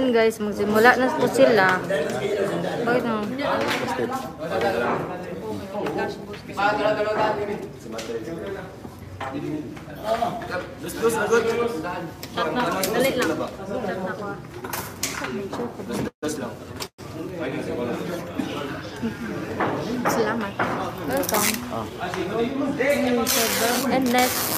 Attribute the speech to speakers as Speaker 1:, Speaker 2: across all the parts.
Speaker 1: Ayan guys, magsimula na po sila. Bakit no? Shot na. Dali lang. Shot na ko. Salamat. Welcome. And next.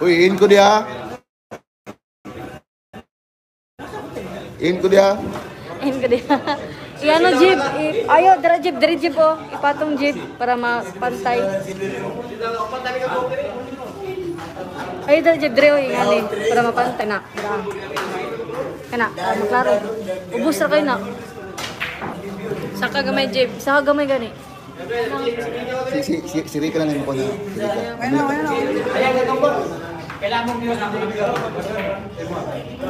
Speaker 2: Uy, in ko dia. In ko dia.
Speaker 1: In ko dia. Iano jeep. Ayo, dara jeep oh. Ipatong jeep para mapantay. Ayo dara jeep dre oh, ingani para mapantay na. Kana, maklaro. Ubus ra kay na. Saka gamay jeep, saka gamay gani.
Speaker 2: Si Rika lang yung mukha na.
Speaker 1: Kailangan mo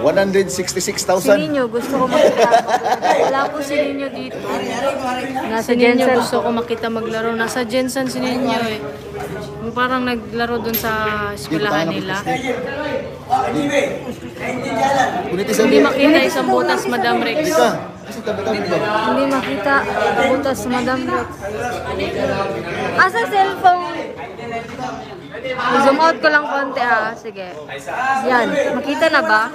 Speaker 2: 166,000.
Speaker 1: Sininyo, gusto ko makita. Wala po sininyo dito. Nasa Jensen. Gusto ko makita maglaro. Nasa Jensen sininyo eh. Parang naglaro dun sa eskwelahan nila. Hindi makita isang butas, Madam Rex. Hindi makita butas, Madam Rex. Asa cellphone? Zoom out ko lang konti ah. Sige. Yan. Makita na ba?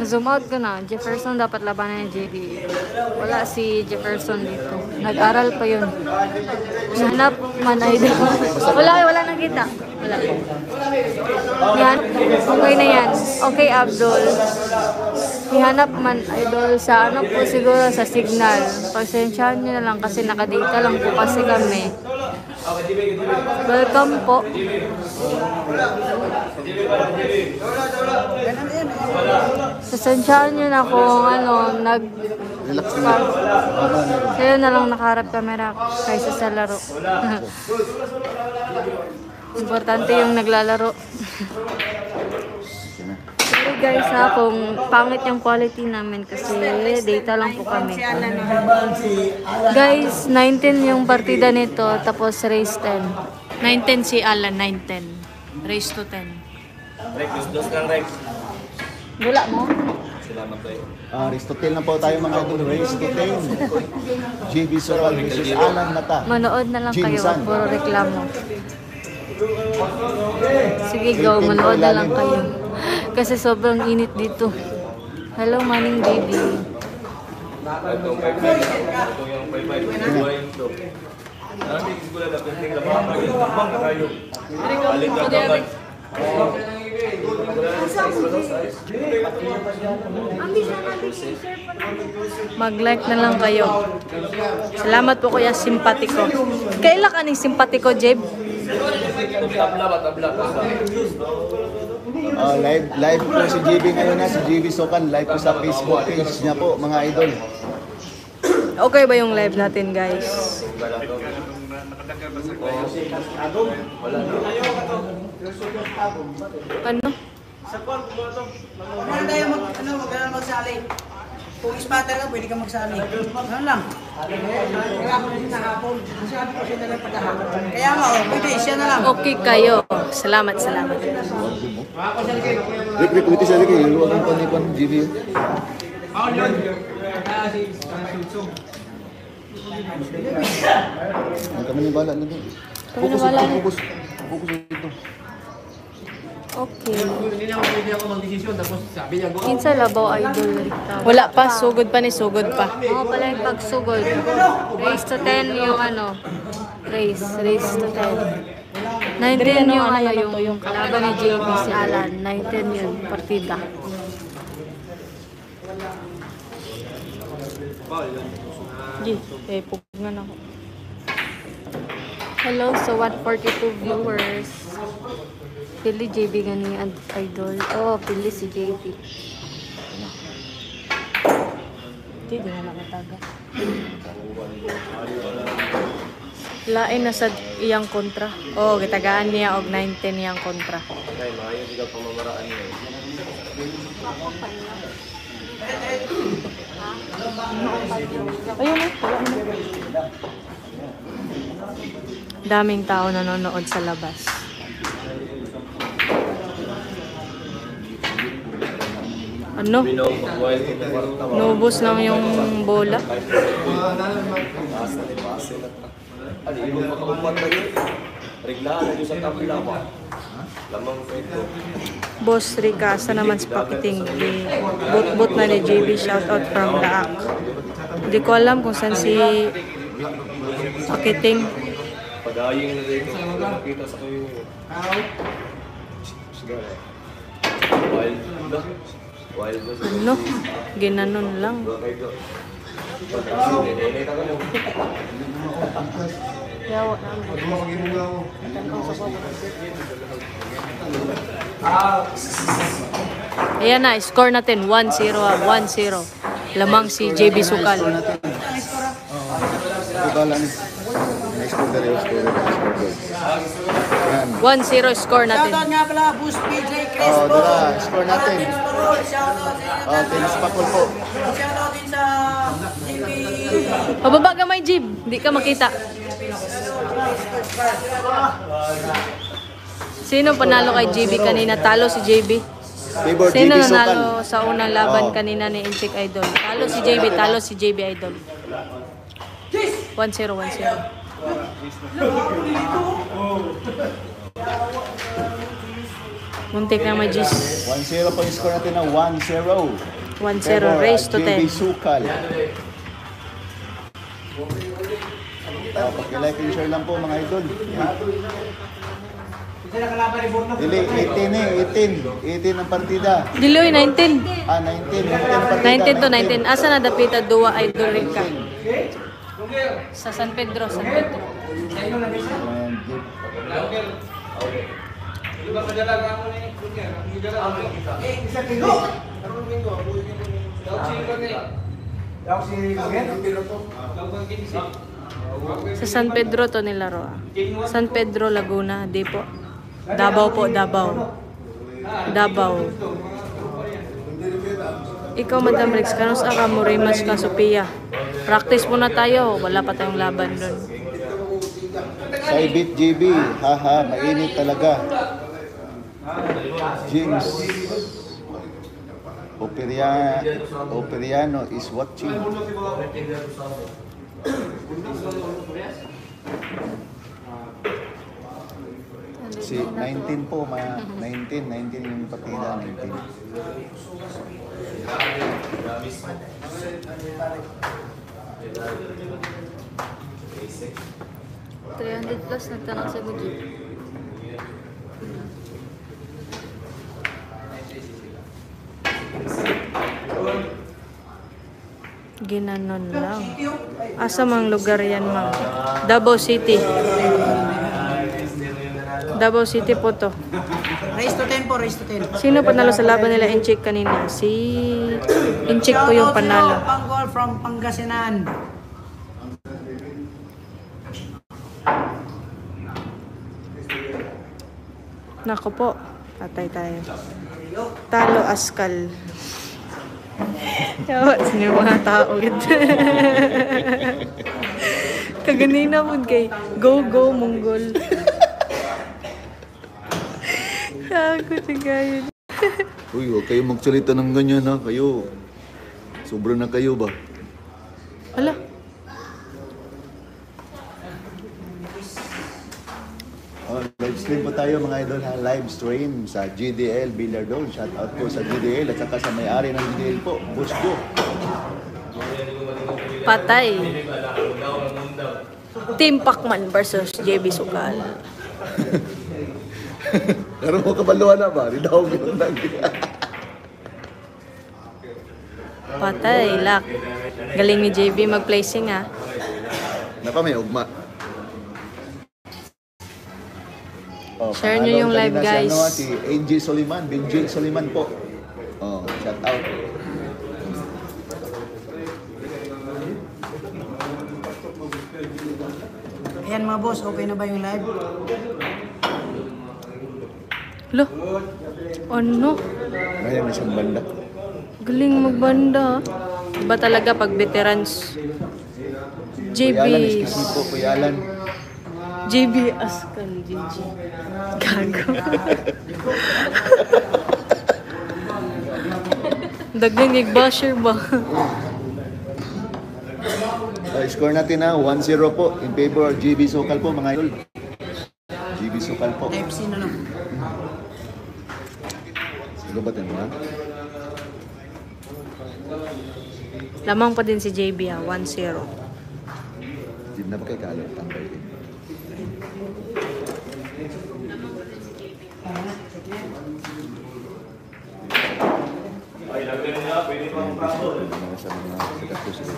Speaker 1: Zoom out ko na. Jefferson dapat labanan ng JB. Wala si Jefferson dito. Nag-aral pa yun. Hanap man idol. Wala nakita. Wala. Yan. Okay na yan. Okay, Abdul. Ihanap man idol sa ano po siguro sa signal. Pasensyahan nyo na lang kasi nakadata lang po kasi kami. Welcome po. Pasensyahan nyo na kung ano, kayo na lang nakaharap camera kaysa sa laro. Importante yung naglalaro. Sorry guys ha, kung pangit yung quality namin kasi data lang po kami. Guys, 19 yung partida nito, tapos race 10. 19 si Alan, 9-10. Race to 10.
Speaker 3: Rex, dos lang Rex.
Speaker 1: Wala mo?
Speaker 3: Salamat tayo.
Speaker 2: Race to 10 na po tayo mga idol. Race to 10. JB Soral versus Alan Mata.
Speaker 1: Manood na lang kayo, puro reklamo. Sige go, manood na lang kayo. Kasi sobrang init dito. Hello, Manning baby.
Speaker 3: Itong 5-5. Itong yung 5-5. Nanti ko lang penting lang bang na tayo. Balik lang dapat.
Speaker 1: Mag-like na lang kayo. Salamat po kuya, simpatiko. Kailan ka ning simpatiko, Jeb?
Speaker 2: Live po si JB ngayon na, si JB Sokan. Live po sa Facebook page niya po mga idol.
Speaker 1: Okay ba yung live natin, guys? Ano?
Speaker 4: Ano tayo magsali? Kung spatter ka, pwede ka magsali. Ano lang? Kaya ako rin nahapon. Sabi ko siya na lang pagkahapon. Kaya nga, pwede, siya na lang.
Speaker 1: Okay kayo. Salamat.
Speaker 2: Rick, uti sa Rick. Luwag ang panipan JB. Ang kami nabala na doon. Focus dito.
Speaker 1: Okay.
Speaker 3: Hindi na pwede ako magdesisyon tapos sabi niya go.
Speaker 1: Kinsa labaw idol. Wala pa, sugod pa. Oo pala yung pagsugod. Race to 10 yung ano. Race to 10. 19 yung ano yung kalaban ni JB si Alan. 19 yun, partida. Pugngan ako. Hello sa 142 viewers. Pili JB gani idol. Oh, pili si JB. Hindi na nakataga. Lain na sa iyang kontra. Oh, gitagaan niya og 19 iyang kontra.
Speaker 3: Kay maayo siya pamamaraan niya.
Speaker 1: Ayun na, wala na. Daming tao nanonood sa labas. Ano? Nubos lang yung bola.
Speaker 3: Ano, ibang makaupat na yun. Reglaan na yun sa tabla ba? Lamang ko ito.
Speaker 1: Boss Ricasa naman sa pakiting. But na ni JB, shoutout from Laak. Hindi ko alam kung saan si pakiting.
Speaker 3: Padaying na dito. Nakita sa kayo. Wild na. Wild na.
Speaker 1: Ano? Ginanon lang. Yawa naman. Ayan na, score natin 1-0. Lamang si JB Sukal.
Speaker 2: Next po dali, score.
Speaker 1: 1-0 score natin.
Speaker 4: Shoutout nga pala, Boost PJ Crespo.
Speaker 2: Dala, score natin.
Speaker 4: Shoutout sa inyo.
Speaker 2: Tennis pakul po.
Speaker 4: Shoutout din sa JP.
Speaker 1: Pababa ka may Jib, hindi ka makita. Sino panalo kay JB kanina? Talo si JB.
Speaker 2: Favor
Speaker 1: Sino
Speaker 2: JB Sukal.
Speaker 1: nanalo sa unang laban
Speaker 2: Oo.
Speaker 1: kanina ni Inchik Idol? Talo si JB Idol. 1-0. Muntik na may G's.
Speaker 2: 1-0 po yung score natin na 1-0.
Speaker 1: 1-0, race to
Speaker 2: JB
Speaker 1: 10.
Speaker 2: Sukal. Paki-like and share lang po mga idol. Dili, 18 ang partida.
Speaker 1: Diloy, 19.
Speaker 2: 19 ang partida.
Speaker 1: 19 to 19. Asa na dapita duwa Idol Rica? Sa San Pedro. Sa San Pedro to nilaro. San Pedro, Laguna, di po. Davao po, Davao. Ikaw, Madam Rex, kanus ka mo rematch ka, Sophia. Practice muna tayo, wala pa tayong laban doon.
Speaker 2: Saibit JB, haha, mainit talaga. James Operiano is watching. Si 19 po, 19 yung partida, 19.
Speaker 1: 300 plus nagtanong sa Guji. Ginanon lang. Asa mang lugar yan, ma'am? Davao City. Davao City po to.
Speaker 4: Race to 10 po, race to 10.
Speaker 1: Sino panalo sa laban nila Inchik kanina? Si Inchik po yung panalo.
Speaker 4: Panggol from Pangasinan.
Speaker 1: Nako po, patay tayo. Talo Askal. Yawa, sino yung mga tao ito? Kaganina mo kay Go Mongol. Ako si Gayon.
Speaker 2: Uy, huwag kayo magsalita ng ganyan ha, kayo. Sobra na kayo ba?
Speaker 1: Hala.
Speaker 2: Live stream po tayo mga idol ha, live stream sa GDL Billardon. Shout out po sa GDL at saka sa may-ari ng GDL po, Boss Joe.
Speaker 1: Patay. Team Pacman versus JB Sukal.
Speaker 2: Pero mo kabaluan na ba? Hindi ako binundag.
Speaker 1: Patay, lak. Galing ni JB mag-placing ah.
Speaker 2: Napa may ugma. Oh,
Speaker 1: Share nyo yung live,
Speaker 2: kanina
Speaker 1: guys.
Speaker 2: Si Angie Soliman, Benji Soliman po. Oh, shout out.
Speaker 4: Ayan mga boss, okay na ba yung live?
Speaker 1: Lo. Ano?
Speaker 2: Ayan na siyang banda.
Speaker 1: Galing magbanda. Iba talaga pag veterans.
Speaker 2: Kuya Alan,
Speaker 1: JB.
Speaker 2: excuse me po, Kuya Alan.
Speaker 1: JB Askan, GG. Gago. Dagdag nag-basher ba?
Speaker 2: Score natin na 1-0 po in favor of GB Sokal po mga idol. GB Sokal po.
Speaker 4: FC na lang.
Speaker 2: Sino ba tayo mga?
Speaker 1: Lamang pa din si JB 1-0.
Speaker 2: Hindi na ba kayo kalot? Tambay din.
Speaker 3: Ay, lagyan nila, pwede pa ang kaso.
Speaker 2: Mga sa mga sikat po sila.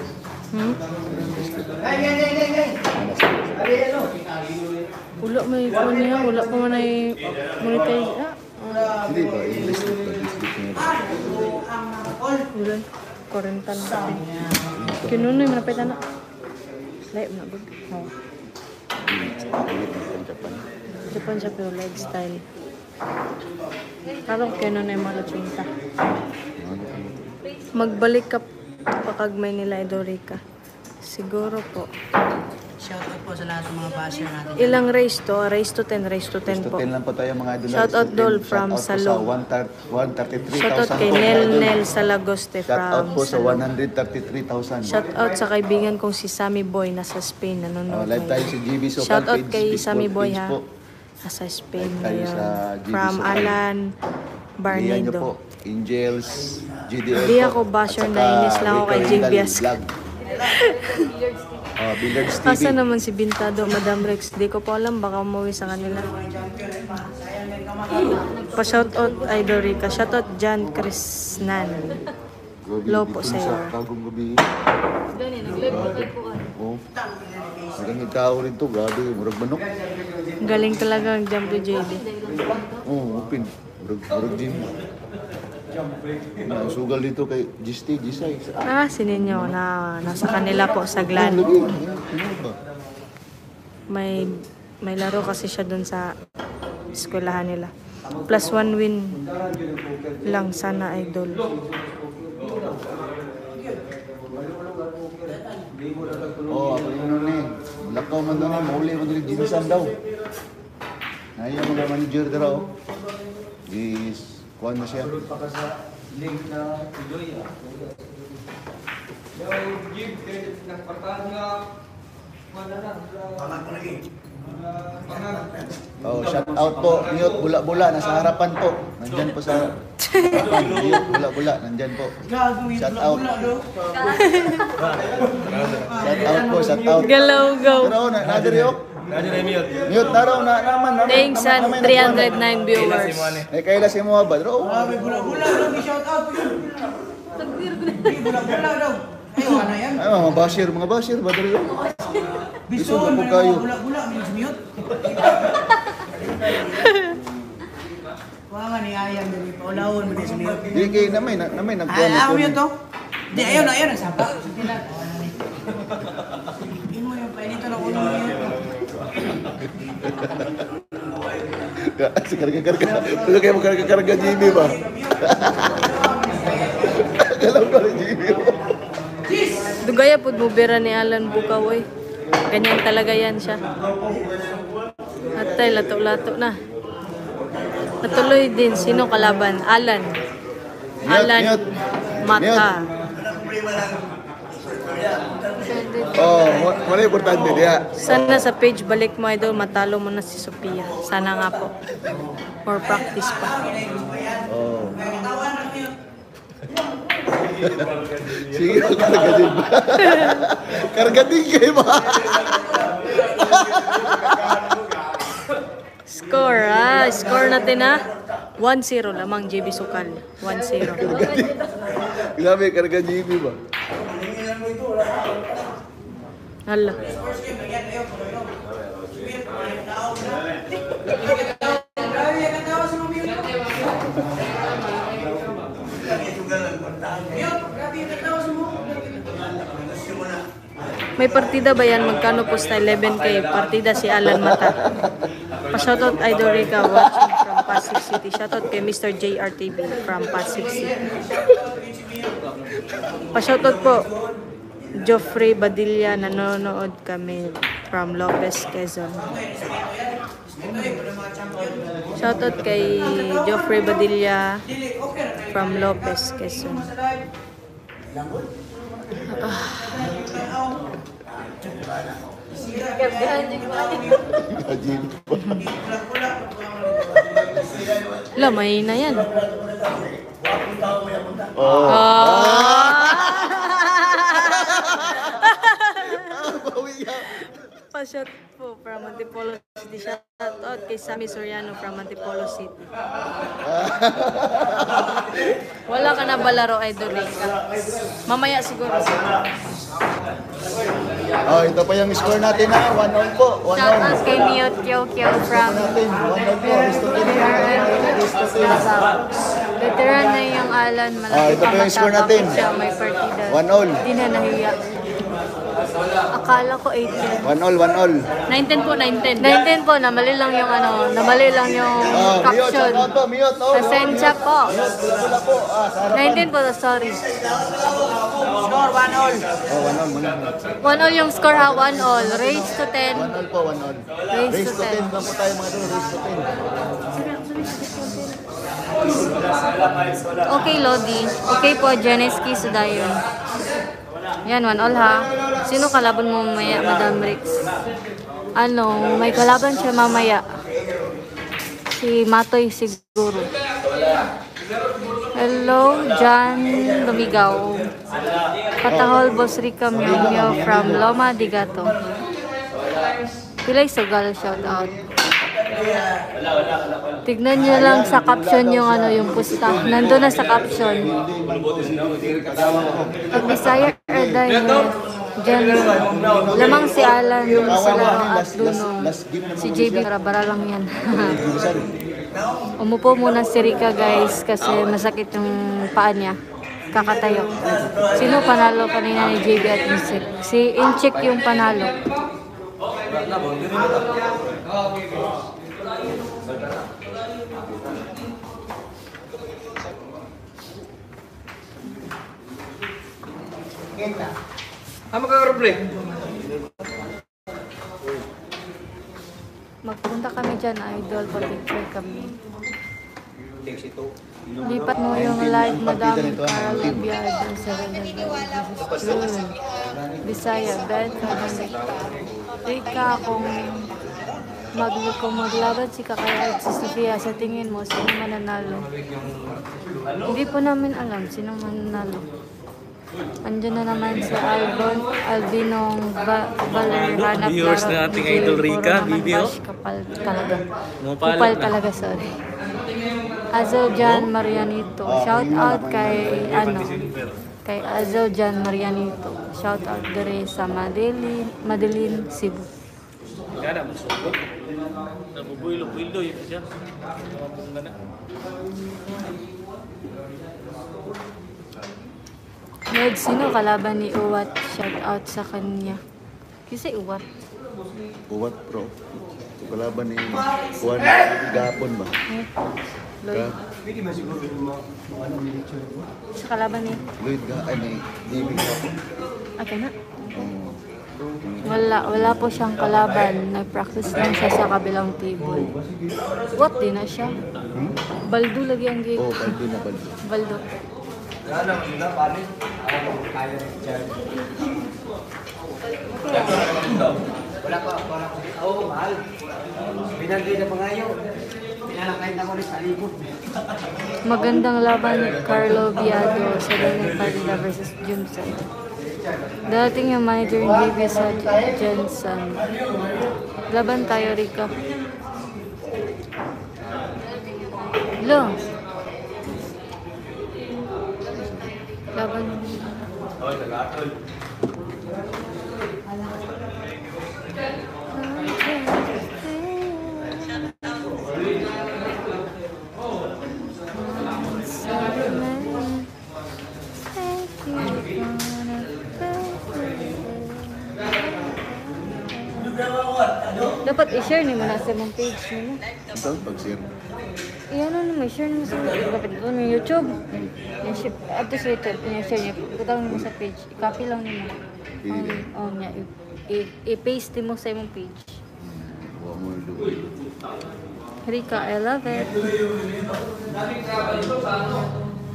Speaker 1: Wala may phone niya, wala pa man ay monetize.
Speaker 2: Hindi ba? English na pag-dislip niya.
Speaker 1: Wala. 40 lang. Kinunoy, manapit na. Layo na ba? Oo. Japan siya pero lifestyle. Parang kinunoy mga latsinta. Magbalik ka pakagmay nila Idorica. Siguro po.
Speaker 4: Shoutout po sa lahat ng mga basher natin.
Speaker 1: Ilang race to? Race to 10, race to 10 po.
Speaker 2: 10 lang po tayo mga idol.
Speaker 1: Shoutout Dol from Salog. Shoutout kay Nel Salagoste
Speaker 2: Shoutout
Speaker 1: from
Speaker 2: po sa
Speaker 1: Salog.
Speaker 2: 133,000.
Speaker 1: Shoutout sa kaibigan kong si Sammy Boy nasa Spain nanonood.
Speaker 2: Live tayo si GB Sokal.
Speaker 1: Shoutout
Speaker 2: page,
Speaker 1: kay
Speaker 2: Facebook
Speaker 1: Sammy Boy
Speaker 2: page
Speaker 1: ha.
Speaker 2: po.
Speaker 1: Nasa Spain
Speaker 2: Live tayo
Speaker 1: ngayon.
Speaker 2: sa GB
Speaker 1: From
Speaker 2: Sokal.
Speaker 1: Alan
Speaker 2: Iyan nyo po.
Speaker 1: Barnido.
Speaker 2: Angels, GDL
Speaker 1: Hindi
Speaker 2: po.
Speaker 1: ako basher,
Speaker 2: At saka
Speaker 1: nainis lang ako kay
Speaker 2: Rico
Speaker 1: JB
Speaker 2: Vidal
Speaker 1: Asca.
Speaker 2: Vlog. Billards TV.
Speaker 1: Asa naman si Bintado, Madam Rex? Di ko po alam, baka umuwi sa kanila. Pa-shoutout Idorica. Shoutout John Krisnan.
Speaker 2: Grabe,
Speaker 1: Low po
Speaker 2: dito
Speaker 1: sa'yo.
Speaker 2: sa Kagong gabi. Oh. Maraming tao rin to. Grabe, murag manok.
Speaker 1: Galing talaga ang jump to JD.
Speaker 2: Oh, open. Murag gym. Sugal dito kay Gisty, Gisay.
Speaker 1: Ah, sininyo na nasa kanila po sa Glan.
Speaker 2: Lagi. Ano ba?
Speaker 1: May laro kasi siya dun sa eskwelahan nila. Plus 1 win lang sana idol.
Speaker 2: Oh, ako yun nun eh. Lakaw man doon eh. Mauli man doon. Ginisan daw. Ayaw mga manager daw. Is, kuhan na siya.
Speaker 3: Link na tuloy ah. Yung jeep, nagpartahan nga.
Speaker 2: Oh, shout out po. Mute, bula-bula. Nasa harapan po. Nandyan po sa harapan. Mute, bula-bula. Nandyan po.
Speaker 4: Gagawin
Speaker 2: Shout
Speaker 4: pula
Speaker 2: out.
Speaker 4: do.
Speaker 2: Shout out po, shout out.
Speaker 1: Galaw-gaw.
Speaker 2: Pero nadiri ok.
Speaker 3: Nandiyan na yung mute.
Speaker 2: Mute na raw na naman.
Speaker 1: Thanks and 309 viewers.
Speaker 2: Eh, kaila si mga ba? Pero,
Speaker 4: Grabe, bula-bula daw. I-shoutout po yun. Bula-bula daw. Ayaw, ano yan?
Speaker 2: ay, mga basher, ba diri ok?
Speaker 4: Biso,
Speaker 2: Biso,
Speaker 4: may
Speaker 2: kayo.
Speaker 4: mga bula-bula. May mute. Wala nga ni Ayang dali. Paulawon mo din sa mute.
Speaker 2: Di kay namay nagkuhan.
Speaker 4: Ay, ako mute to. Di, ayaw na, nagsapa. Sige na. Hindi mo yung painito na ulo mo yun.
Speaker 2: Si karga-karga. Wala kayo karga-karga GB ba? Kalaw ko rin GB mo.
Speaker 1: Dugaya po bubira ni Alan Bukaw eh. Ganyan talaga yan siya. Atay, lato-lato na. Natuloy din. Sino kalaban? Alan. Alan
Speaker 2: Mute.
Speaker 1: Mata.
Speaker 2: Oh, wala importante diya.
Speaker 1: Sana sa page balik mo idol, matalo mo na si Sophia. Sana nga po. Or practice pa.
Speaker 2: Oh. Sige, karga din ba? Karga din kayo ba?
Speaker 1: Score score natin ha. 1-0 lamang JB Sokal. 1-0.
Speaker 2: Grabe, karga GB ba?
Speaker 1: Hala. May partida ba yan? Magkano po sa 11K? Partida si Alan Mata. Pa-shoutout Idorica watching from Pasig City. Shoutout kay Mr. JRTV from Pasig City. Pa-shoutout po. Joffrey Badilla, nanonood kami from Lopez, Quezon. Shoutout kay Joffrey Badilla from Lopez, Quezon.
Speaker 2: Imagine pa.
Speaker 1: Lamay na yan.
Speaker 2: Oh.
Speaker 1: Pa-shot po from Antipolo City. Shoutout kay Sammy Soriano from Antipolo City. Wala ka na ba laro, Idol Rica? Mamaya siguro.
Speaker 2: Oh, ito pa yung score natin ha. 1-0 po. 1-0.
Speaker 1: Shoutout kay Miyot Kyo Kyo from
Speaker 2: Natin. 1-0 po.
Speaker 1: veteran na yung Alan.
Speaker 2: Ito pa yung score natin.
Speaker 1: Siya may partida.
Speaker 2: 1-0.
Speaker 1: Di na nahiya. Akala ko 18.
Speaker 2: 1-0.
Speaker 1: 19 po, 19. 19 po, namali lang yung namali lang yung
Speaker 2: Miyot,
Speaker 1: caption.
Speaker 2: shoutout po. Miyot.
Speaker 1: Pasensya po.
Speaker 2: Wala po. Sa harapan.
Speaker 1: 19 po, sorry.
Speaker 4: Score 1-all.
Speaker 2: Oh, 1-0 muna.
Speaker 1: 1-all yung score ha, 1-all. Raise to 10.
Speaker 2: 1-0 po, 1-0.
Speaker 1: Raise
Speaker 2: Race
Speaker 1: to
Speaker 2: to 10 ba po tayo mga doon? Race to 10.
Speaker 1: Okay, Lodi. Okay po, Geneski Sudayon. Yan, 1-all ha. Sino kalaban mo mamaya, Madam Rix? May kalaban siya mamaya. Si Matoy siguro. Hello, John Lumigaw. Patahol, Boss Rica Mio from Loma de Gato. Pilay Sugal, shout out. Tignan nyo lang sa caption yung yung pusta. Nandun na sa caption. Bisaya Erday lamang si Alan sa laro at Duno. Si JB bara lang yan. Umupo muna si Rica guys kasi masakit yung paa niya. Kakatayo. Sino panalo kanina ni JB at Insik? Si Inchik yung panalo. Magpunta kami dyan, Idol. Pa-picture kami. Lipat mo yung live, Madam Carl Biada sa Bisaya, Ben, Rika, kung maglaban si Kakaya at si Sofia, sa tingin mo, sino mananalo? Hindi po namin alam sino mananalo. Andiyan na naman si Albinong Valer, hanap
Speaker 3: Viewers
Speaker 1: laro.
Speaker 3: na ating Idol Rica, video.
Speaker 1: Kapal talaga.
Speaker 3: Mupal
Speaker 1: Kupal
Speaker 3: na.
Speaker 1: talaga, sorry. Azojan Marianito. Shout out kay kay Azojan Marianito. Shout out dire sa Madeline, Cebu.
Speaker 3: Kada masukot. Nabubuilo-builo yun siya. Namabong na na.
Speaker 1: Ned, sino kalaban ni Uwat? Shout out sa kanya. Kasi Uwat.
Speaker 2: Uwat pro. Kalaban ni Juan Gapon ba?
Speaker 1: Lloyd. Sa kalaban ni?
Speaker 2: Lloyd ni David Gapon.
Speaker 1: Okay na. Wala po siyang kalaban. Nag-practice lang siya sa kabilang table. What din na siya? Baldo lagi ang game.
Speaker 2: Oh, Baldo na Baldo.
Speaker 1: Baldo.
Speaker 4: Wala pa. Oo, mahal. Binagay na pangayo. Pinalakay na ko rin sa likod.
Speaker 1: Magandang laban ni Carlo Biado sa Daniel Padilla versus Junson. Dating yung manager ng GB sa Jensen. Laban tayo, Rica. Lo. Laban.
Speaker 3: Oh, nag-atol.
Speaker 1: Dapat i-share ni mo na sa mong page nila.
Speaker 2: Ito, pag-share.
Speaker 1: Iyan na naman, share naman sa kapit ko ng YouTube. At this later, share niya. Putang mo sa page. I-copy lang nila. Oh, niya. I-paste mo sa imong page.
Speaker 2: Huwag mo doon.
Speaker 1: Rika, I love it.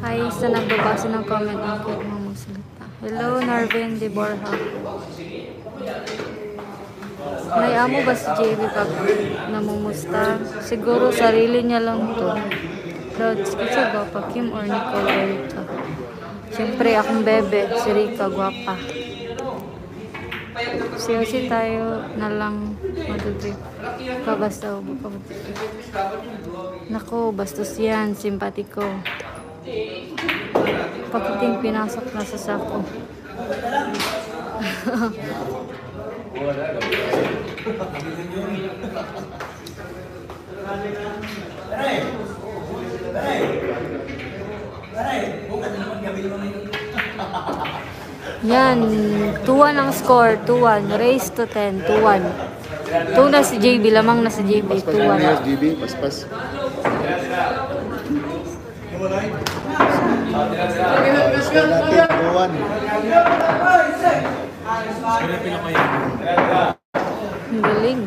Speaker 1: Hi, sa nagbabasa ng comment ng kay Mama Salita. Hello, Narvin de Borja. May amo ba si JB pag namumusta? Siguro sarili niya lang to. Clouds, kasi gwapa, Kim or Nicole Erika. Siyempre, akong bebe, si Rika, gwapa. Siyosi tayo na lang madudrip. Basta nako, bastos yan, simpatiko. Pakiting pinasok na sa sako. Yan, 2-1 ang score, 2-1, race to 10, 2-1. 2 na si JB, lamang na si JB,
Speaker 2: Paspas mo
Speaker 1: 2-1.
Speaker 2: niya, GB. Paspas. Score natin, 2-1.
Speaker 1: Ang galing.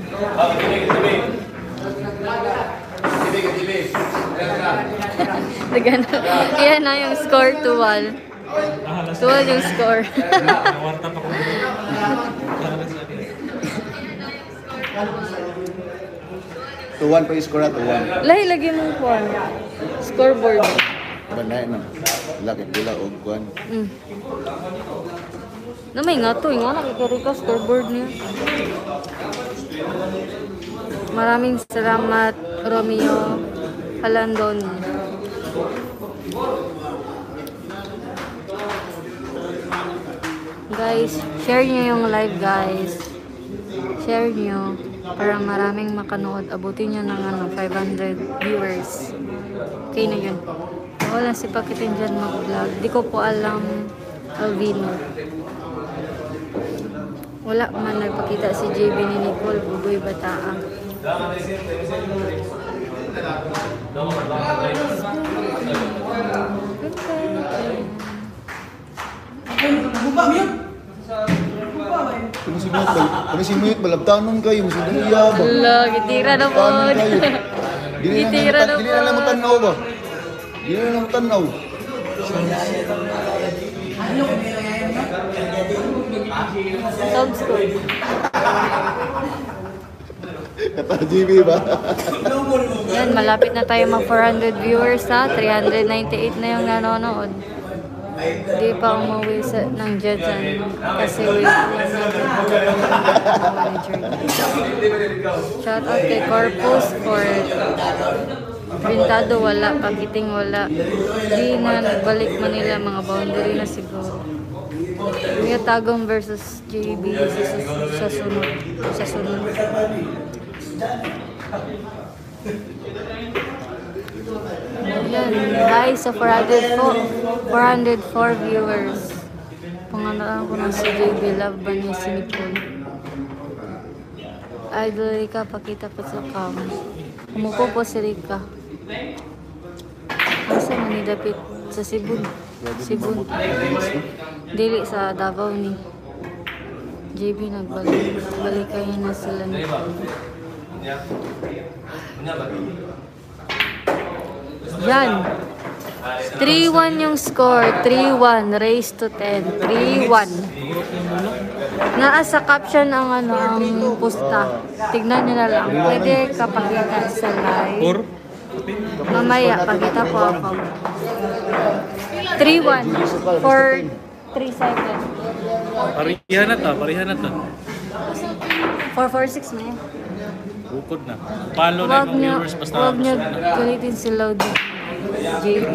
Speaker 1: Dagan. Yan na yung score, 2-1. 2-1 yung score.
Speaker 2: Tuwan pa yung score na, 2-1.
Speaker 1: Lahi, lagi mong kuwan. Scoreboard.
Speaker 2: Banay na. Lakit nila o kuwan.
Speaker 1: Namay nga to, nga nakikari ka scoreboard niya. Maraming salamat, Romeo Halandon. Guys, share nyo yung live, guys. Share nyo para maraming makanood. Abutin nyo ng 500 viewers. Okay na yun. Wala si Pakitin dyan mag-vlog. Di ko po alam, Alvino. Wala man nagpakita si JB ni Nicole, buboy bataa.
Speaker 4: Bumba mo yun?
Speaker 2: Kung si Muyot, balabtanon kayo. Si Duya ba?
Speaker 1: Hala, gitira na po. Gitira na po.
Speaker 2: Dili na lang mo tanaw ba? Dili na lang mo tanaw.
Speaker 1: Sounds good.
Speaker 2: Kata GB ba?
Speaker 1: Yan, malapit na tayo mag 400 viewers ha. 398 na yung nanonood. Di pa umuwi ng Jedjan kasi wait lang manager. Shout out kay Corpus for Printado wala, Pakiting wala. Di na nagbalik Manila, mga boundary na siguro. Kuya Tagong versus JB sa sunod. Sa sunod. Yan, guys, sa 404 viewers. Pangalaan ko ng si JB, love ba niya si Nicole? Idol Rika, pakita po sa cam. Umupo po si Rika. Asa manidapit sa Sibun. Sibun. Dili sa Davao ni JB nagbalik. Balikayan na sila ni yan. 3-1 yung score. 3-1. Race to 10. 3-1. Naa sa caption ang ang posta. Tignan nyo na lang. Pwede kapakita sa live. Mamaya, pagkita po ako. 3-1 for 3 seconds.
Speaker 5: Parihan na to, parihan na to.
Speaker 1: 4-4-6 na yan.
Speaker 5: Bukod na. Palo na yung viewers basta
Speaker 1: Huwag nyo
Speaker 5: busog na.
Speaker 1: galitin si Lodi. JB.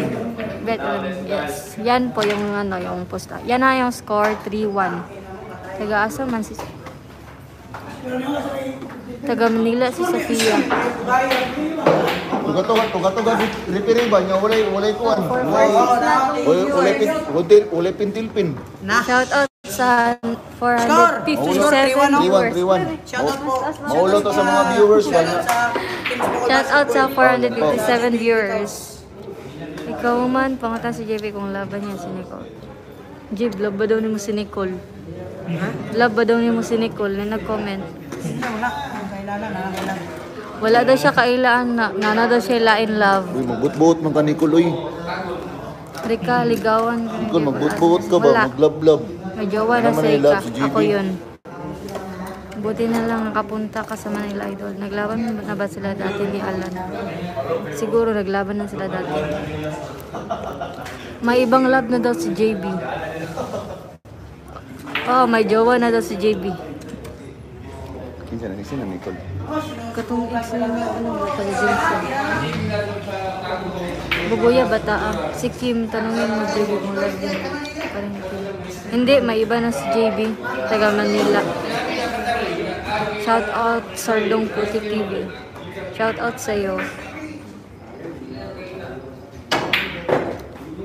Speaker 1: Bet, yes. Yan po yung yung posta. Yan na yung score, 3-1. Taga-asa man si... Taga Manila si Sofia.
Speaker 2: Tuga-tuga, referee ba niya? Walay kuwan. Walay pintilpin.
Speaker 1: Shout out 457 viewers.
Speaker 2: 3-1.
Speaker 4: Shoutout po.
Speaker 2: Maulo to sa mga viewers.
Speaker 4: Shoutout sa Team Spokol
Speaker 1: Shout out sa
Speaker 4: Basketball.
Speaker 1: 457 viewers. Ikaw man, pangatan si JB kung laban niya si Nicole. Jib, love ba daw ni mo si Nicole? Love ba daw ni mo si Nicole na nag-comment?
Speaker 4: Hindi, wala. Ang kailangan, nakakailan.
Speaker 1: Wala daw siya kailaan na, nana daw siya lain love.
Speaker 2: Uy, magbut-buot man ka, Nicole, uy.
Speaker 1: Rika, ligawan ka.
Speaker 2: Nicole, magbut-buot ka ba?
Speaker 1: Wala.
Speaker 2: Mag-love-love.
Speaker 1: May jowa na
Speaker 2: Ano
Speaker 1: sa
Speaker 2: Manila,
Speaker 1: Ika.
Speaker 2: si JB?
Speaker 1: Ako yun. Buti na lang nakapunta ka sa Manila Idol. Naglaban na ba sila dati ni Alan? Siguro naglaban na sila dati. May ibang love na daw si JB. Oh, may jowa na daw si JB.
Speaker 2: Kinsa na Nicole.
Speaker 1: Katong ex na ano ba taga-Jensen. Bubuya bata ah. Si Kim, tanungin mo JB kung love din. Parang Kim. Hindi, may iba na si JB. Taga Manila. Shout out Sardong Puti TV. Shout out sa'yo.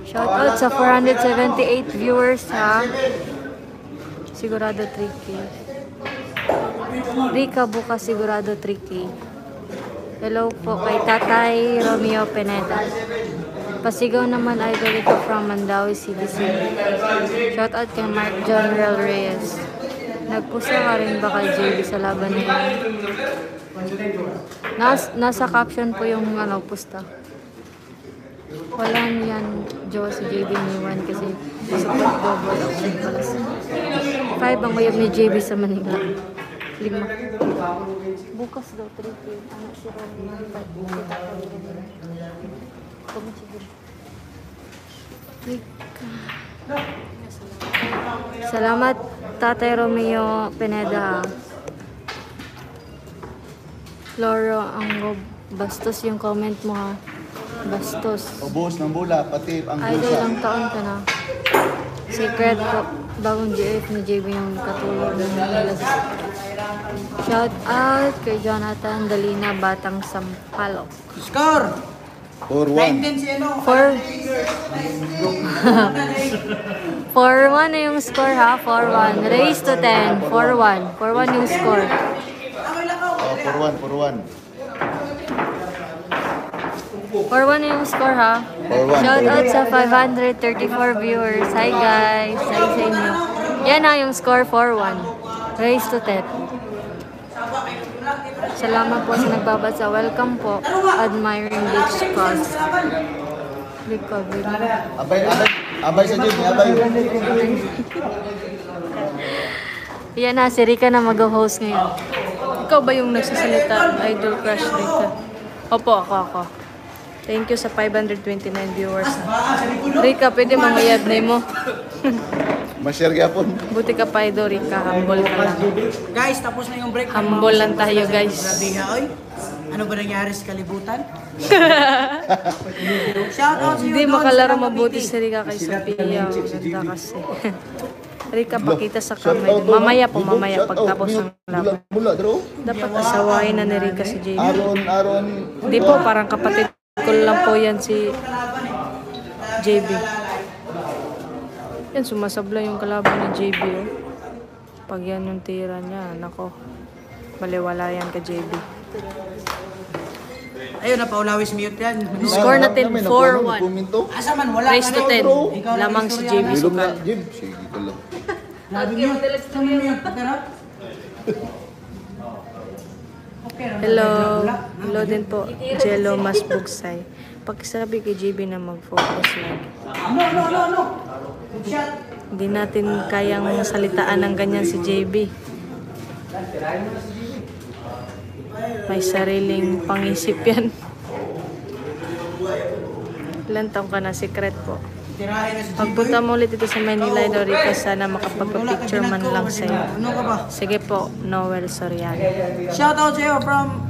Speaker 1: Shout out sa 478 viewers ha. Sigurado 3K. Rika bukas sigurado 3K. Hello po kay Tatay Romeo Pineda. Pasigaw naman idol ito from Mandawi CDC. Shout out kay Mark John Real Reyes. Nagpusa ka rin ba kay JB sa laban na yun? Nasa caption po yung pusta. Wala niyan Joe si JB ni Juan kasi support double option pala sa 5 ang mayab ni JB sa Manila. 5. Bukas daw 3K. Anak si Romy. Salamat Tatay Romeo Pineda. Loro ang bastos yung comment mo ha. Bastos.
Speaker 2: Ubos ng bula, pati ang
Speaker 1: Idol
Speaker 2: bulsa.
Speaker 1: lang taon ka na. Secret po. Bagong GF ni JB yung katulog ng Nilas. Shout out kay Jonathan Dalina Batang Sampalok.
Speaker 4: Score!
Speaker 2: 4-1.
Speaker 4: 9 din si ano.
Speaker 1: 4-1 na yung score ha. 4-1. Raise to 10. 4-1. 4-1 yung score.
Speaker 2: Oh, 4-1.
Speaker 1: 4-1 na yung score ha.
Speaker 2: 4-1.
Speaker 1: Shout out sa 534 viewers. Hi guys. Hi sa inyo. Yan na yung score 4-1. Raise to 10. Salamat po sa nagbabasa. Welcome po. Admiring Beach Coast. Recovery.
Speaker 2: Abay sa Jim, abay.
Speaker 1: Yan na, si Rika na mag-host ngayon. Ikaw ba yung nagsasalita? Idol crush Rika. Opo, ako. Thank you sa 529 viewers. Rika, pwede mamayad na mo.
Speaker 2: Ma-share gyapon.
Speaker 1: Buti ka pa, Idol Rika. Humble ka lang.
Speaker 4: Guys, tapos na yung break.
Speaker 1: Humble lang tayo, guys.
Speaker 4: Grabe nga, oy. Ano ba nangyari sa kalibutan? Shout out sa iyo
Speaker 1: Hindi
Speaker 4: doon
Speaker 1: makalaro
Speaker 4: sa
Speaker 1: mabuti
Speaker 4: Cavite.
Speaker 1: si Rika kay Sophia. Ganda kasi. Rika, pakita sa
Speaker 2: Shout
Speaker 1: kamay.
Speaker 2: out,
Speaker 1: Mamaya po,
Speaker 2: Shout
Speaker 1: mamaya
Speaker 2: out.
Speaker 1: pagtapos ng laban.
Speaker 2: Mula, bro.
Speaker 1: Dapat asawain na ni Rika si JB.
Speaker 2: Aron.
Speaker 1: Hindi po, parang kapatid ko lang po yan si JB. Yan, sumasabla yung kalaban ni JB. Oh. Pag yan yung tira niya, nako. Baliwala yan ka JB.
Speaker 4: Ayun, napaulawis mute yan.
Speaker 1: Score natin 4-1.
Speaker 4: Asa man, wala
Speaker 1: Race to
Speaker 4: ka na,
Speaker 1: 10.
Speaker 4: bro. Ikaw lang
Speaker 1: Lamang si
Speaker 4: istorya
Speaker 1: JB
Speaker 4: na.
Speaker 2: Bilog na,
Speaker 1: Sukal.
Speaker 2: Jim. Sige ka lang.
Speaker 4: Labi mute. Labi mute. Pero,
Speaker 1: Hello. Hello din po. Jello Mas Bugsay. Pakisabi kay JB na mag-focus lagi.
Speaker 4: No. Shot.
Speaker 1: Hindi natin kayang salitaan ng ganyan si JB. May sariling pangisip yan. Ilan taong ka na, secret po.
Speaker 4: Tirahin na si
Speaker 1: Pagpunta mo ulit dito sa Manila, Dorica, sana makapagpa-picture man lang sa'yo.
Speaker 4: Ano ka ba?
Speaker 1: Sige po, Noel Soriano.
Speaker 4: Shout out sa'yo from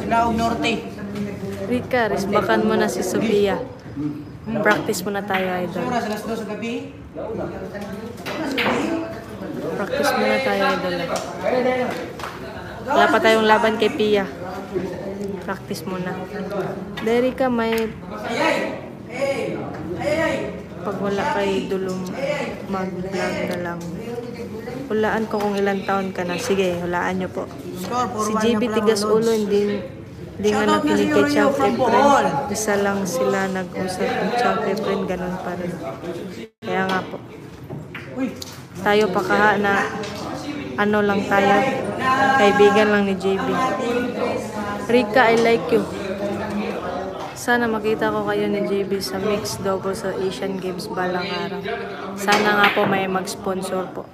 Speaker 4: Laog Norte.
Speaker 1: Rika, risbakan mo na si Sophia. Practice muna tayo, idol.
Speaker 4: Siguro sa las 2 sa gabi.
Speaker 1: Practice muna tayo, idol. Wala pa tayong laban kay Pia. Practice muna. Derika, may
Speaker 4: Ay!
Speaker 1: wala kay dulong mag-vlog na lang. Hulaan ko kung ilang taon ka na. Sige, hulaan nyo po.
Speaker 4: Score,
Speaker 1: Si
Speaker 4: 4-1
Speaker 1: JB
Speaker 4: na pala,
Speaker 1: Tigas
Speaker 4: mga Lods.
Speaker 1: Ulo, hindi nga
Speaker 4: Shoutout nga
Speaker 1: nakinig
Speaker 4: si
Speaker 1: kay
Speaker 4: Yorio
Speaker 1: Champ
Speaker 4: from
Speaker 1: Efren.
Speaker 4: Bohol.
Speaker 1: Isa lang sila nag-usap ng Champ Efren, ganun pa rin. Kaya nga po.
Speaker 4: Uy,
Speaker 1: Tayo pa kaha na ano lang tayo, kaibigan lang ni JB. Rika, I like you. Sana makita ko kayo ni JB sa mixed double sa Asian Games balang araw. Sana nga po may mag-sponsor po.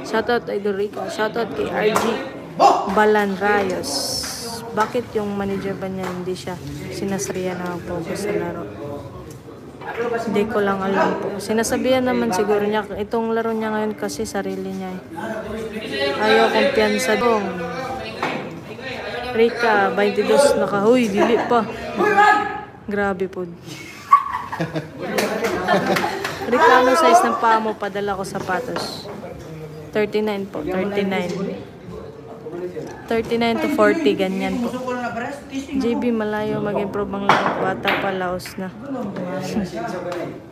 Speaker 1: Shoutout kay Dorica. Shoutout kay RG Balan Rayos. Bakit yung manager ba niya hindi siya sinasriya na focus sa laro? Hindi ko lang alam po. Sinasabihan naman siguro niya, itong laro niya ngayon kasi sarili niya. Ayaw kumpiyansa dong. Rika, 22 nakahuy, dili pa. Grabe po. Rika, ano size ng paa mo? Padala ko sapatos. 39 po, 39. 39 to 40, ganyan po.
Speaker 4: gusto ko na pares. Testing.
Speaker 1: JB, malayo mag-improve ang laro. Bata pa, laos na.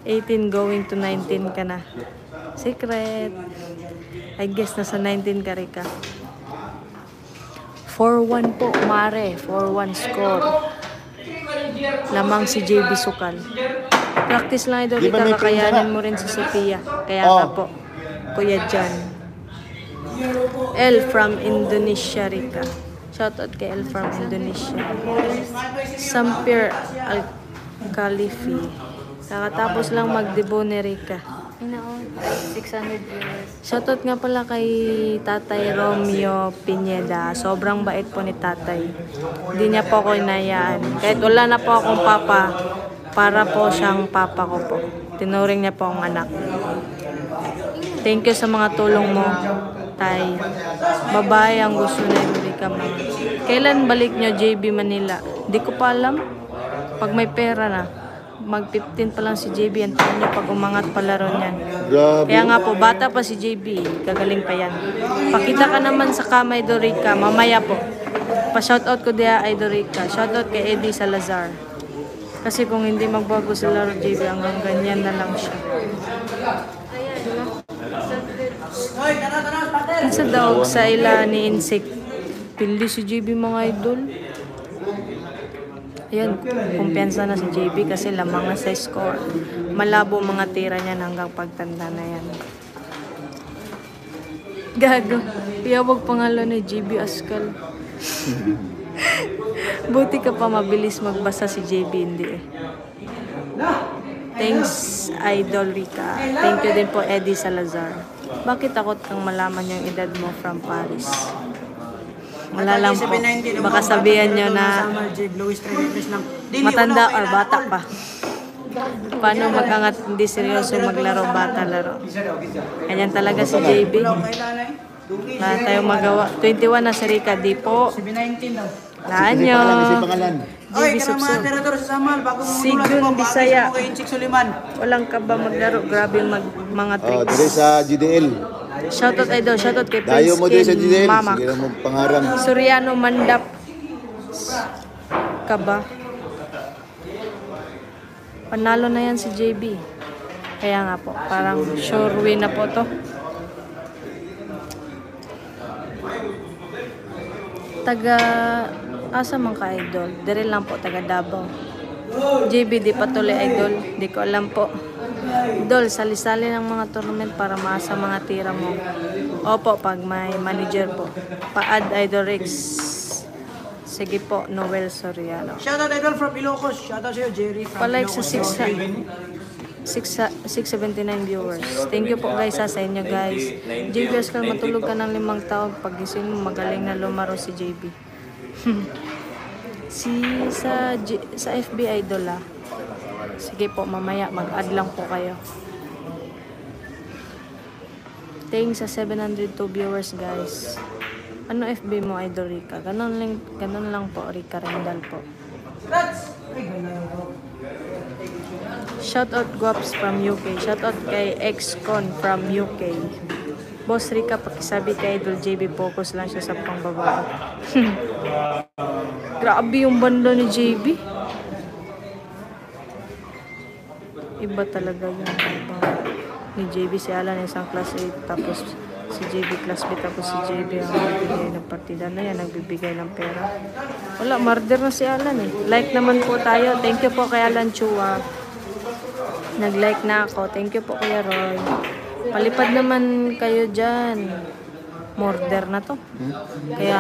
Speaker 1: 18 going to 19 ka na. Secret. I guess nasa 19 ka, Rika. 4-1 po, Mare. 4-1 score. Lamang si JB Sukal. Practice lang ito,
Speaker 2: Di ba
Speaker 1: Rika.
Speaker 2: may
Speaker 1: Kakayanin
Speaker 2: print
Speaker 1: mo rin si Sophia. Kaya
Speaker 2: Oh.
Speaker 1: nga po, Kuya Jan. L from Indonesia, Rika. Shoutout kay L from Indonesia. Sampir Al-Khalifi. Kakatapos lang mag-debut ni Rika. 600 viewers. Shoutout nga pala kay Tatay Romeo Pineda. Sobrang bait po ni Tatay. Hindi niya po ako inayaan. Kahit wala na po akong papa, para po siyang papa ko po. Tinuring niya po ang anak. Thank you sa mga tulong mo, Tay. Babae ang gusto na Rika mo. Kailan balik nyo, JB Manila? Di ko pa alam. Pag may pera na, mag-15 pa lang si JB. Antayin nyo pag umangat palaro niyan.
Speaker 2: Grabe.
Speaker 1: Kaya nga po, bata pa si JB. Gagaling pa yan. Pakita ka naman sa kamay, Dorica. Mamaya po. Pa-shoutout ko diya ay Dorica. Shoutout kay Eddie Salazar. Kasi kung hindi magbago si laro JB, hanggang ganyan na lang siya.
Speaker 4: Hoy, tara, pater.
Speaker 1: Sa daog sa ila ni Insect. Pildi si JB mga idol. Ayan, kumpiyansa na si JB kasi lamang na sa score. Malabo mga tira niyan hanggang pagtanda na yan. Gago. Piyawag pangalan ni JB Askal. Buti ka pa mabilis magbasa si JB, hindi eh. Thanks, Idol Rika. Thank you din po, Eddie Salazar. Bakit takot kang malaman yung edad mo from Paris? Wala lang po. Baka sabihan nyo na matanda or bata pa. Paano magangat hindi seryoso maglaro, bata laro. Ganyan talaga si JB. Wala tayong magawa. 21 na si Rika, di po.
Speaker 4: 19 daw.
Speaker 1: Laan
Speaker 2: Kasi
Speaker 1: nyo.
Speaker 2: pangalan, kasi pangalan.
Speaker 4: Oy,
Speaker 1: JB
Speaker 4: kaya mga
Speaker 1: Subsub.
Speaker 4: terador sa Samal, bago
Speaker 1: Sigun Bisaya.
Speaker 4: kay Inchik Suliman.
Speaker 1: Walang ka ba maglaro? Grabe mga
Speaker 2: Oh,
Speaker 1: tricks.
Speaker 2: dire sa GDL.
Speaker 1: Shoutout idol, shoutout kay
Speaker 2: Dayo
Speaker 1: Prince
Speaker 2: mo dire sa
Speaker 1: Kin
Speaker 2: GDL.
Speaker 1: Mamak.
Speaker 2: Sige lang mo pangaram.
Speaker 1: Soriano Mandap. Ka ba? Panalo na yan si JB. Kaya nga po, parang sure win na po to. Taga, asa man ka idol? Dire lang po, taga Davao. JB, di patuloy idol. Di ko alam po. Idol, sali-sali ng mga tournament para maasa mga tira mo. Opo, pag may manager po. Pa-add idol Rex. Sige po, Noel Soriano.
Speaker 4: Shoutout idol from Ilocos. Shoutout sa'yo, Jerry from
Speaker 1: Palike sa
Speaker 4: Ilocos.
Speaker 1: 679 viewers. Thank you po guys sa inyo guys. JB Oscar, matulog ka ng 5 taon. Pag gising mo, magaling na lumaro si JB. sa FB idol ah. Sige po, mamaya mag-add lang po kayo. Thanks sa 702 viewers guys. Ano FB mo idol Rika? Ganun lang po, Rika Rendal po. Shoutout Guaps from UK. Shoutout kay Xcon from UK. Boss Rika, pakisabi kay Idol JB, focus lang siya sa pangbabae. Grabe yung banda ni JB. Iba talaga yung ni JB, si Alan isang class A, tapos si JB class B, tapos si JB ang nagbibigay ng partida na yan, nagbibigay ng pera. Wala, murder na si Alan eh. Like naman po tayo. Thank you po kay Alan Chua. Nag-like na ako. Thank you po Kuya Roy. Palipad naman kayo dyan. Murder na to. Kaya,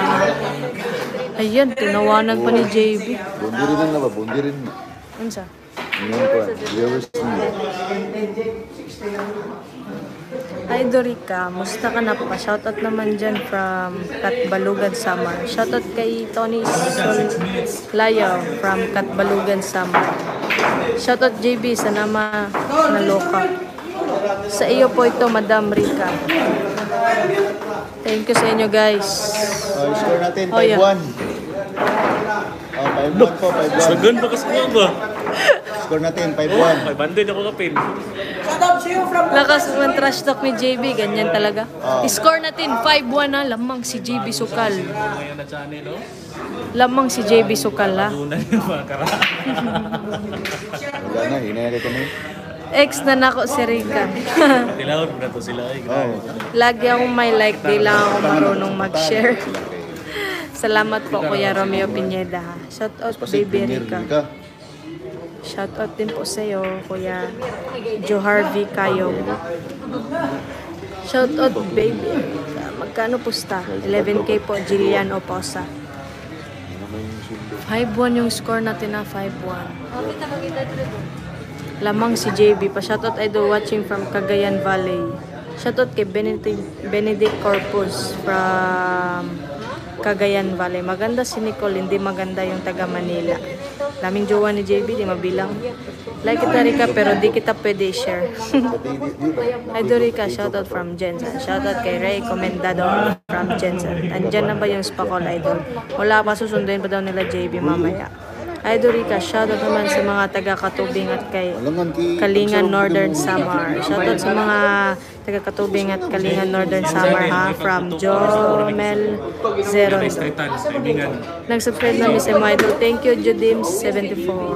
Speaker 1: ayan, tinawanan pa ni JB.
Speaker 2: Bundirin na ba? Bundirin na.
Speaker 1: Unsa?
Speaker 2: Ngayon pa. Viewers niya.
Speaker 1: Hi Dorika, musta ka na pa? Shoutout naman dyan from Katbalugan, Samar. Shoutout kay Tony Layo from Katbalugan, Samar. Shoutout JB, sana naloka. Sa iyo po ito, Madam Rika. Thank you sa inyo guys.
Speaker 2: Score natin, 5-1.
Speaker 1: Oh, yeah.
Speaker 2: 5-1 po, 5-1.
Speaker 5: Sagan ba kasi ko ba?
Speaker 2: Score natin, 5-1.
Speaker 5: 500 ako kapin.
Speaker 4: Shout out sa'yo from...
Speaker 1: Lakas ng trash talk ni JB, ganyan talaga. Score natin, 5-1 na. Lamang si JB Sukal.
Speaker 5: Ngayon na channel, no?
Speaker 1: Lamang si JB Sukal ha.
Speaker 5: Una yung mga karaan.
Speaker 2: Wala na, hinayari ko na yun.
Speaker 1: Ex na nako si Rika.
Speaker 5: Tilawad na to sila.
Speaker 1: Lagi akong may like, di lang ako marunong mag-share. Salamat po Kuya Romeo Pineda ha. Shout out baby Rika. Shout out din po sa iyo Kuya Joe Harvey Kayo. Shout out baby Rika. Magkano pusta? 11K po Jillian Oposa. 5-1 yung score natin na 5-1. Lamang si JB pa. Shoutout idol watching from Cagayan Valley. Shoutout kay Benedict Corpus from Cagayan Valley. Maganda si Nicole, hindi maganda yung taga Manila. Laming jowa ni JB, di mabilang. Like kita Rika, pero di kita pwede share. Idol Rika, shoutout from Jensen. Shoutout kay Ray Comendador from Jensen. Andyan na ba yung Spacol idol? Wala pa, susunduin pa daw nila JB mamaya. Idol Rika, shoutout naman sa mga taga-Katubing at kay Kalingan Northern Samar. Shoutout sa mga taga-Katubing at Kalingan Northern Samar ha, from Jomel Zero. Nag-subscribe na Miss Emo Idol. Thank you, Judims74.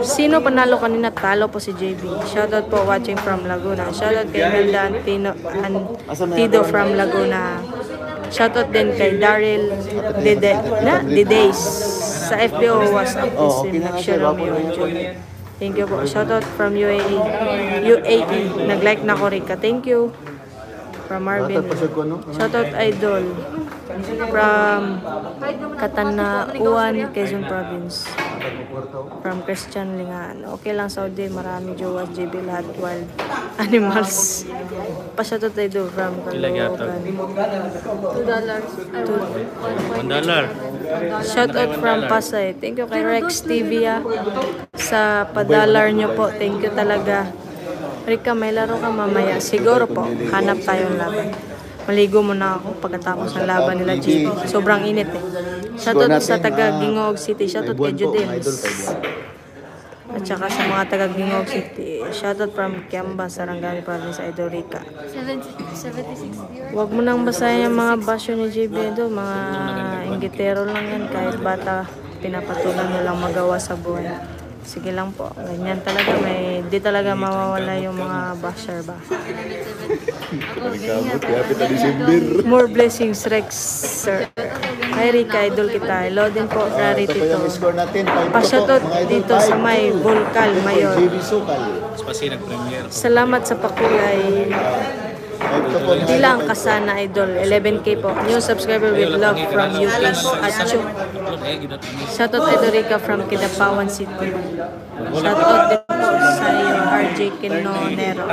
Speaker 1: Sino panalo kanina? Talo po si JB. Shoutout po watching from Laguna. Shoutout kay Melda Antido from Laguna. Shoutout din kay Daryl Didays. Sa FBO was up Muslim, nag-share Romeo and Juliet. Thank you po. Shoutout from UAE. Nag-like na ko Rika. Thank you. From Marvin. Shoutout Idol. From Katanauan, Quezon Province. From Christian Lingan. Okay lang Saudi. Marami jowas, JB lahat wild animals. Pa-shoutout Idol from Caloocan. $2. Shoutout from Pasay. Thank you kay Rex TV sa padalar nyo po. Thank you talaga. Rika, may laro ka mamaya. Siguro po, hanap tayong laban. Maligo muna ako pagkatapos ng laban nila JB. Sobrang init eh. Shoutout sa taga Gingog City. Shoutout kay Judims. At saka sa mga taga Gingog City. Shoutout from Kiamba, Sarangani Province, Idol Rika.
Speaker 6: 76
Speaker 1: Huwag mo nang basahin yung mga basyo ni JB doon. Mga inggitero lang yan. Kahit bata, pinapatulan mo lang magawa sa buhay. Sige lang po. Ganyan talaga. Di talaga mawawala yung mga basher ba. More blessings, Rex, sir. Hi, Rika. Idol kita. Hello din po. Rarity to. Pa-shoutout dito sa may Bulkal, Mayor.
Speaker 5: Spasi nag-premiere.
Speaker 1: Salamat sa pakulay. Di lang kasana Idol. 11K po. New subscriber with love from UK. Atcho. Shoutout Idol Rika from Kidapawan City. Shoutout din po sa iyo RJ Quinonero.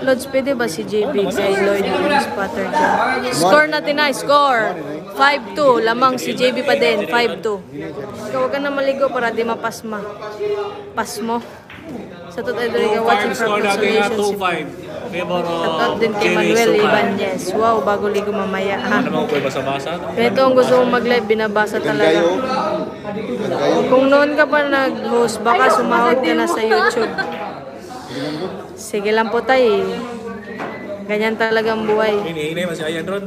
Speaker 1: Lods, pwede ba si JB kay Lloyd Spotter dyan? Score natin na. Score! 5-2. Lamang si JB pa din. 5-2. Huwag ka na maligo para di mapasma. Pasmo. Shoutout Idol Rika watching from Consolation City. Shoutout din kay Manuel Ibanez. Wow, bago ligo mamaya ha.
Speaker 5: Ano ko basa-basa?
Speaker 1: Ito ang gusto mong mag-live, binabasa talaga. Kung noon ka pa nag-host, baka sumahod ka na sa YouTube. Sige lang po tayo. Ganyan talagang buhay.
Speaker 5: Ini mas ayan ron.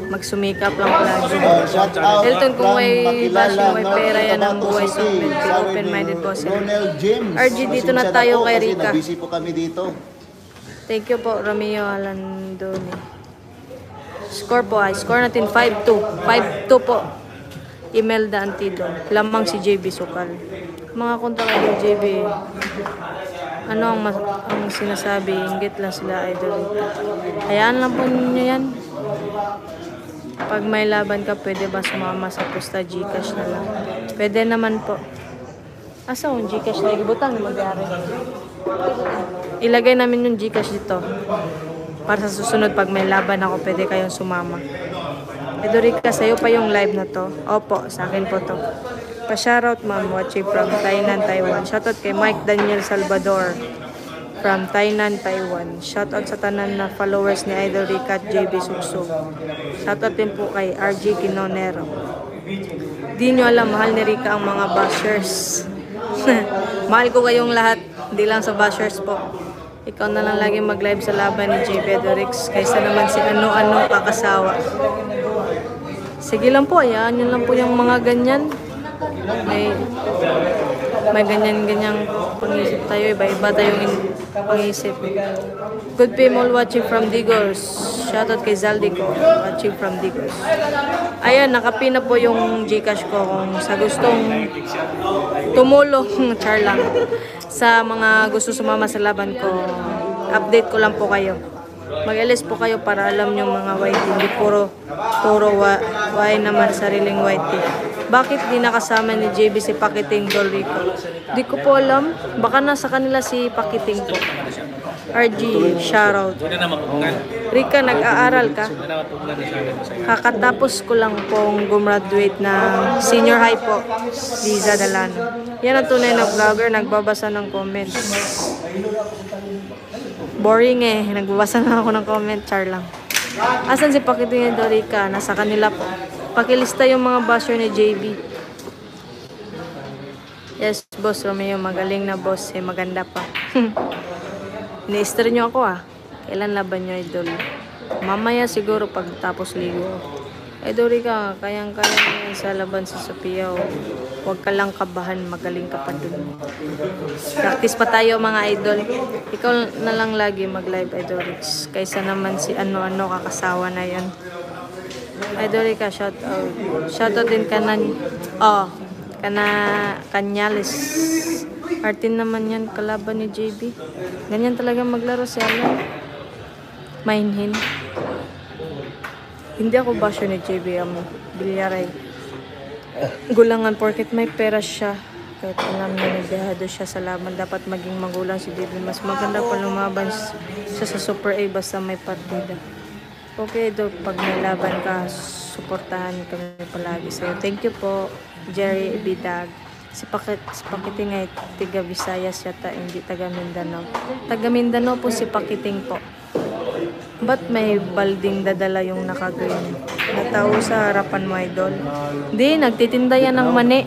Speaker 1: Magsumikap lang lagi.
Speaker 2: Shout out
Speaker 1: Hilton, kung
Speaker 2: from
Speaker 1: may
Speaker 2: Makilala,
Speaker 1: bashing, may
Speaker 2: North
Speaker 1: pera yan ang
Speaker 2: Cotabato
Speaker 1: buhay. So,
Speaker 2: City.
Speaker 1: be
Speaker 2: Sabi ni
Speaker 1: open-minded po sila.
Speaker 2: Ronel James.
Speaker 1: RG, dito na
Speaker 2: Pasensya
Speaker 1: tayo
Speaker 2: po
Speaker 1: kay
Speaker 2: kasi
Speaker 1: Rica.
Speaker 2: nabisi po kami dito.
Speaker 1: Thank you po, Romeo Alandoni. Score po ay, score natin 5-2. 5-2 po. Imelda Antido. Lamang si JB Sukal. Mga kontra kay JB. Ano ang sinasabi? Inggit lang sila, idol. Hayaan lang po ninyo yan. Pag may laban ka, pwede ba sumama sa pusta Gcash na lang? Pwede naman po. Asa yung Gcash na ibutang na magyari? Ilagay namin yung Gcash dito. Para sa susunod, pag may laban ako, pwede kayong sumama. Edorica, sa'yo pa yung live na to. Opo, sa akin po to. Pa-shoutout, ma'am, watching from Tainan, Taiwan. Shoutout kay Mike Daniel Salvador from Tainan, Taiwan. Shoutout sa tanan na followers ni Idol Rica at JB Suksok. Shoutout din po kay RG Quinonero. Di nyo alam, mahal ni Rica ang mga bashers. Mahal ko kayong lahat, hindi lang sa bashers po. Ikaw na lang lagi mag-live sa laban ni JB Dorix kaysa naman si ano-ano kakasawa. Sige lang po, ayan, yun lang po yung mga ganyan. May ganyan-ganyang pang-isip tayo, iba-iba tayong pang-isip. Good people watching from Digos. Shoutout kay Zaldico, watching from Digos. Ayan, nakapin na po yung Gcash ko kung sa gustong tumulong, char lang, sa mga gusto sumama sa laban ko. Update ko lang po kayo. Mag-LS po kayo para alam nyo mga white, hindi puro why naman sariling white. Bakit di nakasama ni JB si Pakiting Dolrico? Di ko po alam. Baka nasa kanila si Pakiting po. RG, shoutout. Rica, nag-aaral ka? Kakatapos ko lang pong gumraduate ng senior high po. Liza Dalano. Yan ang tunay na vlogger, nagbabasa ng comments. Boring eh. Nagbabasa na ako ng comment, char lang. Asan si Pakiting Dolrica? Nasa kanila po. Pakilista yung mga basher ni JB. Yes, boss Romeo. Magaling na boss. Eh, maganda pa. Ni-stir nyo ako ah. Kailan laban nyo, idol? Mamaya siguro pagtapos ligo. Idol Rica, kayang-kaya sa laban sa Sophia. Huwag ka lang kabahan. Magaling ka pa dun. Practice pa tayo mga idol. Ikaw na lang lagi mag-live, Idol Rix. Kaysa naman si ano-ano kakasawa na yan. Idol Rica, shoutout. Shoutout din Kanyales. Martin naman yan, kalaban ni JB. Ganyan talaga maglaro si Alan. Mainhin. Hindi ako basyo ni JB ang Bilyaray. Gulangan porket may pera siya. Kahit alam na nagdahado siya sa laban, dapat maging magulang si JB. Mas maganda pa lumaban siya sa Super A basta may partida. Okay, do pag may laban ka, suportahan kami palagi sa'yo. Thank you po, Jerry Bidag. Si Pakiting ay tiga Visayas yata, hindi taga Mindanao. Taga Mindanao po si Pakiting po. Ba't may balding dadala yung naka-green? Natawo sa harapan mo, idol. Hindi, nagtitinda yan ng mani.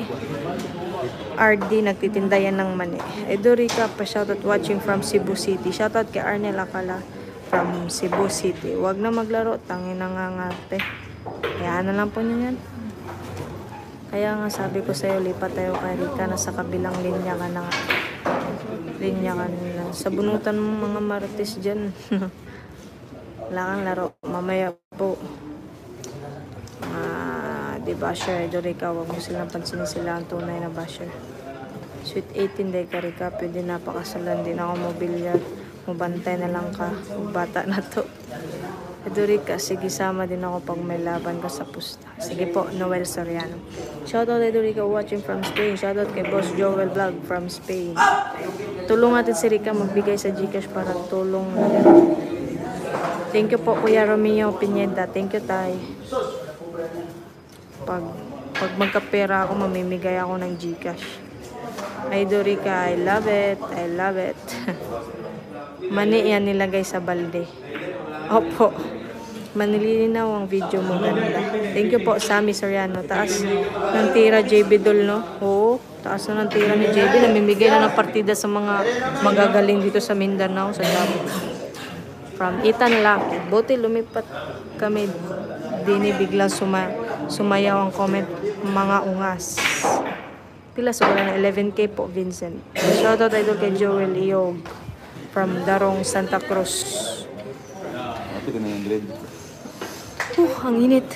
Speaker 1: RD, nagtitinda yan ng mani. Edo Rica, pa-shoutout watching from Cebu City. Shoutout kay Arnel Akala from Cebu City. Huwag na maglaro, tangin na nga ngate. Kaya na lang po nyo yan. Kaya nga sabi ko sa'yo, lipat tayo kay Rica, nasa kabilang linya ka na. Linya ka nila. Sa bunutan mo mga marites dyan. Wala kang laro. Mamaya po. Di basher, Idol Rica, huwag mo silang pansinin, sila ang tunay na basher. Sweet 18 day ka Rica, pwede napakasalan din ako mobilya. Mabantay na lang ka, bata na to. Idol Rica, sige sama din ako pag may laban ka sa pusta. Sige po, Noel Soriano. Shoutout Idol Rica watching from Spain. Shoutout kay Boss Joel Vlog from Spain. Tulong natin si Rica magbigay sa Gcash para tulong natin. Thank you po Kuya Romeo Pineda. Thank you tay. Pag magkapera ako, mamimigay ako ng Gcash. Idol Rica, I love it. I love it. Mani yan nilagay sa balde. Opo. Manilinaw ang video mo, ganda. Thank you po, Sammy Soriano. Taas ng tira JB Dol, no? Oo, taas na ng tira ni JB. Namimigay na ng partida sa mga magagaling dito sa Mindanao, sa Davao. From Ethan Lucky. Buti lumipat kami Dini biglang sumayaw ang comment, mga ungas. Pila so wala na 11K po, Vincent. Shoutout idol kay Joel Iog from Darong, Santa Cruz.
Speaker 2: Ito ka na yung grade.
Speaker 1: Ang init.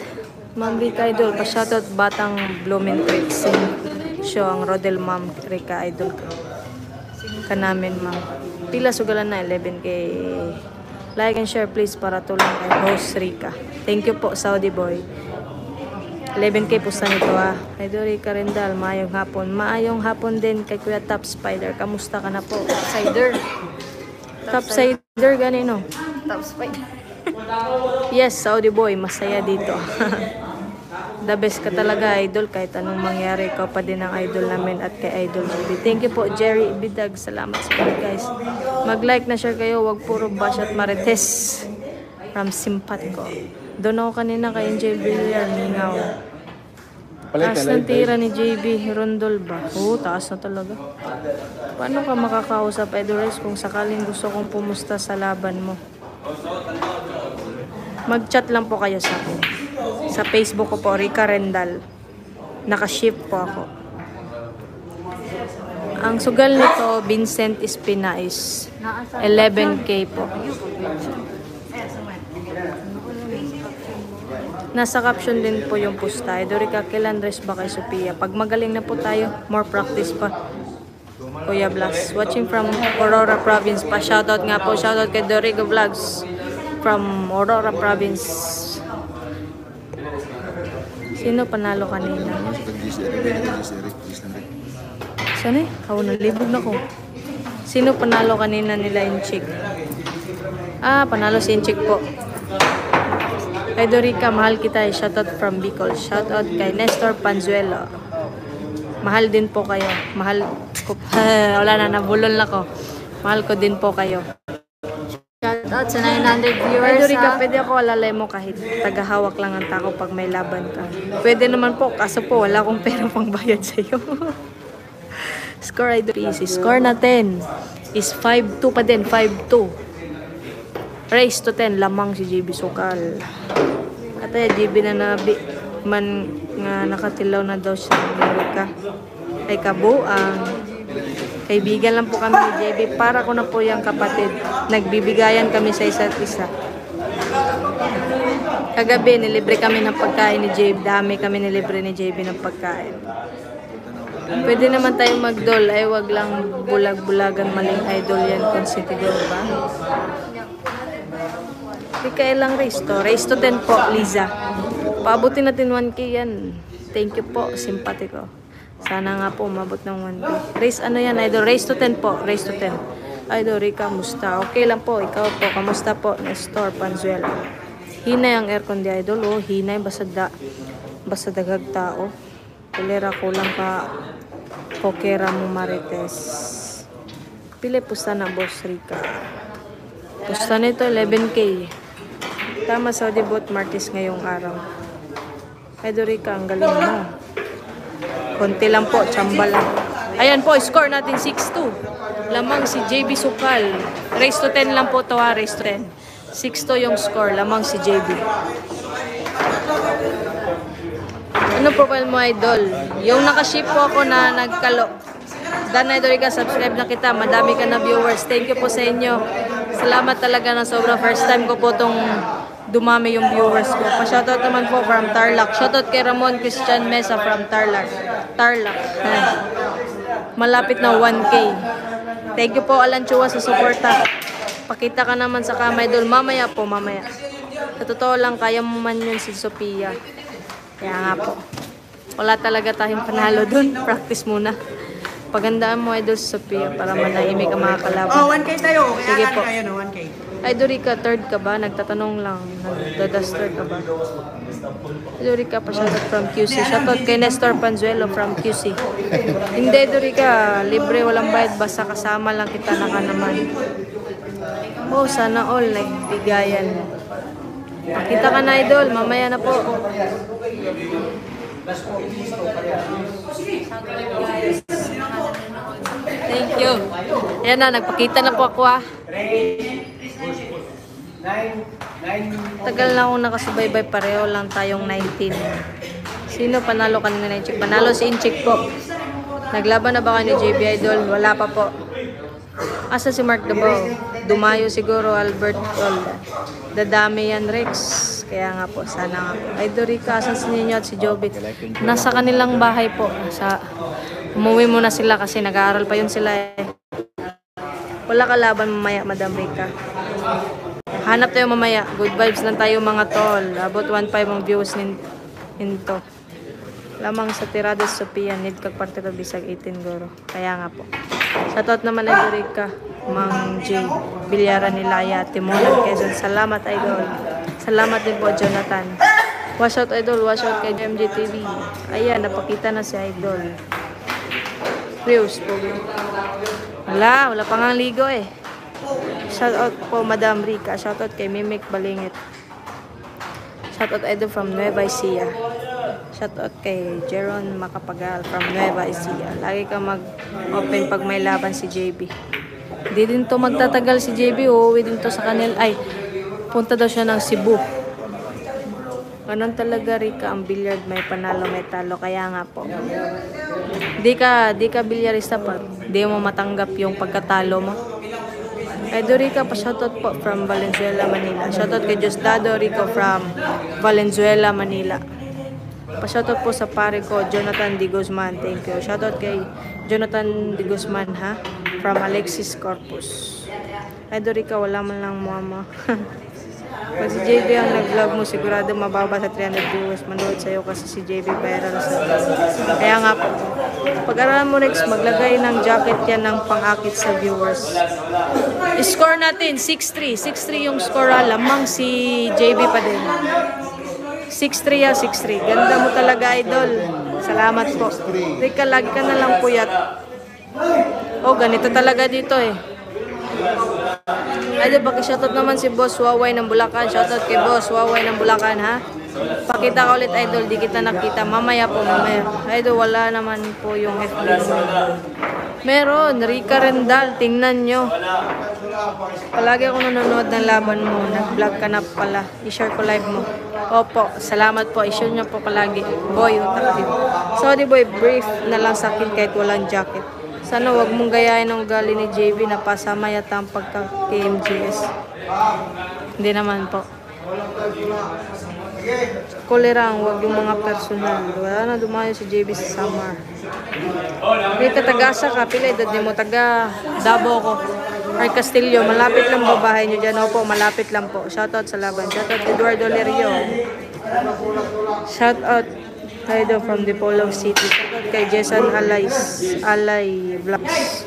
Speaker 1: Ma'am Rika Idol, pa-shoutout Batang Blooming Creek. Show ang Rodel Ma'am Rika Idol ka namin, ma'am. Pila sugalan na 11K. Like and share please para tulong kay host Rika. Thank you po, Saudi Boy. 11K po sa nito ha. Idol Rika Rendal, maayong hapon. Maayong hapon din kay Kuya Top Spider. Kamusta ka na po?
Speaker 6: Cider.
Speaker 1: Top Spider, ganino.
Speaker 6: Top spider.
Speaker 1: Yes, Saudi Boy, masaya dito. The best ka talaga, idol. Kahit anong mangyari, ikaw pa din ang idol namin at kay Idol Ruby. Thank you po, Jerry Bidag. Salamat sa mga guys. Mag-like na share kayo. Wag puro bash at marites. From Simpatico. Doon ako kanina kay Angel Villar. Ningaw. Taas ng tira ni JB Rondol ba? Oo, taas na talaga. Paano ka makakausap, Idol Rice, kung sakaling gusto kong pumusta sa laban mo? Mag-chat lang po kayo sa akin. Sa Facebook ko po, Rika Rendal. Naka-ship po ako. Ang sugal nito, Vincent Espinais. 11K po. Nasa caption din po yung pusta. Dorika, kailan rest ba kay Sophia? Pag magaling na po tayo, more practice pa. Kuya Blas. Watching from Aurora Province pa. Shoutout nga po. Shoutout kay Dorigo Vlogs from Aurora Province. Sino panalo kanina? Saan eh? Nalibog na ko. Sino panalo kanina nila Inchik? Panalo si Inchik po. Kay Dorica, mahal kita. Shoutout from Bicol. Shoutout kay Nestor Panzuelo. Mahal din po kayo. Mahal ko. Wala na, nabulol na ko. Mahal ko din po kayo.
Speaker 6: Shoutout sa 900
Speaker 1: Ay,
Speaker 6: viewers.
Speaker 1: Dorica, pwede ako alalay mo kahit tagahawak lang ang tako pag may laban ka. Pwede naman po, kaso po wala akong pera pang bayad sa'yo. Score ay easy. Score natin is 5-2 pa din, 5-2. Race to 10, lamang si JB Sukal. Kataya, JB na man nga nakatilaw na daw siya ng Amerika. Ay kabuang. Kaibigan lang po kami ni JB. Para ko na po yung kapatid. Nagbibigayan kami sa isa't isa. Kagabi, nilibre kami ng pagkain ni JB. Dami kami nilibre ni JB ng pagkain. Pwede naman tayong magdol. Ay, wag lang bulag-bulagan, maling idol yan. Consider ba? Hindi kailang race to. Race to 10 po, Liza. Paabutin natin 1K yan. Thank you po, simpatiko. Sana nga po umabot ng 1K. Race ano yan, idol? Race to 10 po. Race to 10. Idol, Rika, kamusta? Okay lang po. Ikaw po, kamusta po? Nestor Panzuela. Hinay ang aircon di idol. Oh, hinay. Basta dagag tao. Kulera ko lang ka. Kokera mo marites. Pili pusta na, boss Rika. Pusta nito, 11K. Tama, Saudi Bot Martis ngayong araw. Idol, Rika, ang galing mo. Konti lang po, tsamba lang. Ayan po, score natin 6-2. Lamang si JB Sukal. Race to 10 lang po to ha, race to 10. 6-2 yung score, lamang si JB. Ano profile mo, idol? Yung nakaship po ako na nagkalo. Dan idol ka, subscribe na kita. Madami ka na viewers. Thank you po sa inyo. Salamat talaga na sobra. First time ko po tong dumami yung viewers ko. Pa-shoutout naman po from Tarlac. Shoutout kay Ramon Christian Mesa from Tarlac. Malapit na 1K. Thank you po, Alan Chua, sa suporta. Pakita ka naman sa kamay idol. Mamaya po, mamaya. Sa totoo lang, kaya mo man yun si Sophia. Kaya nga po. Wala talaga tayong panalo dun. Practice muna. Pagandaan mo, idol, sa Sophia para manahimik ang mga kalaban.
Speaker 4: Oh, 1K tayo.
Speaker 1: Sige
Speaker 4: Kaya
Speaker 1: po.
Speaker 4: kayo, no? 1K.
Speaker 1: Idol Rika, third ka ba? Nagtatanong lang. Nagdaduster ka ba? Idol Rika, pa-shoutout from QC. Shoutout kay Nestor Panzuelo from QC. Hindi, Idol Rika. Libre, walang bayad. Basta kasama lang kita na ka naman. Oh, sana all. Nagbigayan. Pakita ka na, Idol. Mamaya na po. Thank you. Ayan na, nagpakita na po ako ha.
Speaker 4: 9,
Speaker 1: Tagal na akong nakasubaybay, pareho lang tayong 19. Sino panalo kanina na Inchik? Panalo si Inchik po. Naglaban na ba kayo ni JB Idol? Wala pa po. Asa si Mark Dabaw? Dumayo siguro, Albert Tol. Dadami yan, Rex. Kaya nga po, sana nga po. Idol Rica, asan si Ninyo at si Jobit? Nasa kanilang bahay po. Umuwi muna sila kasi nag-aaral pa yun sila eh. Wala kalaban mamaya, Madam Rica. Hanap tayo mamaya. Good vibes lang tayo mga tol. About 1.5 ang views nito. Lamang sa Tiradas Sophia. Need kag parte to bisag 18 goro. Kaya nga po. Shoutout naman Idol Rica. Mang J. Bilyara Nilaya. Timonan Quezon. Salamat Idol. Salamat din po Jonathan. Wash out Idol. Wash out kay MJTV. Ayan. Napakita na si Idol. Views po. Wala pa nga ligo eh. Shoutout po Madam Rica. Shoutout kay Mimic Balingit. Shoutout Idol from Nueva Ecija. Shoutout kay Jeron Macapagal from Nueva Ecija. Lagi ka mag-open pag may laban si JB. Hindi din to magtatagal si JB. Uuwi din to sa kanil. Ay, punta daw siya ng Cebu. Ganon talaga Rica ang billiard. May panalo, may talo. Kaya nga po. Di ka bilyarista pa. Di mo matanggap yung pagkatalo mo. Idol Rica, pa-shoutout po from Valenzuela, Manila. Shoutout kay Diosdado Rico from Valenzuela, Manila. Pa-shoutout po sa pare ko, Jonathan D. Guzman. Thank you. Shoutout kay Jonathan D. Guzman, ha? From Alexis Corpus. Idol Rica, wala man lang mama. Pag si JB ang nag-vlog mo, sigurado mababa sa 300 viewers. Manood sa'yo kasi si JB viral sa kaya nga po. Pag-aralan mo Rex, maglagay ng jacket yan ng pang-akit sa viewers. Score natin, 6-3. 6-3 yung score. Lamang si JB pa din. 6-3 ya, 6-3. Ganda mo talaga, Idol. Salamat po. Rika, lagi ka na lang puyat. Oh, ganito talaga dito eh. Idol, shoutout naman si Boss Waway ng Bulacan. Shoutout kay Boss Waway ng Bulacan, ha? Pakita ka ulit, Idol. Di kita nakita. Mamaya po, mamaya. Idol, wala naman po yung FB mo. Meron. Rica Rendal. Tingnan nyo. Palagi ako nanonood ng laban mo. Nag-vlog ka na pala. I-share ko live mo. Opo. Salamat po. I-share nyo po palagi. Boy, utaktiv. Sorry, boy. Brief na lang sa akin kahit walang jacket. Sana wag mong gayahin ang ugali ni JB na pasama yata ang pagka-KMGS. Hindi naman po. Kulerang, wag yung mga personal. Wala na dumayo si JB sa Samar. Rita, taga-asa ka. Pila edad mo? Taga Davao ko. Or Castillo. Malapit lang ba bahay nyo dyan? Opo, malapit lang po. Shoutout sa laban. Shoutout Eduardo Lerio. Shoutout Idol from Dipolog City. Shoutout kay Jason Alay Vlogs.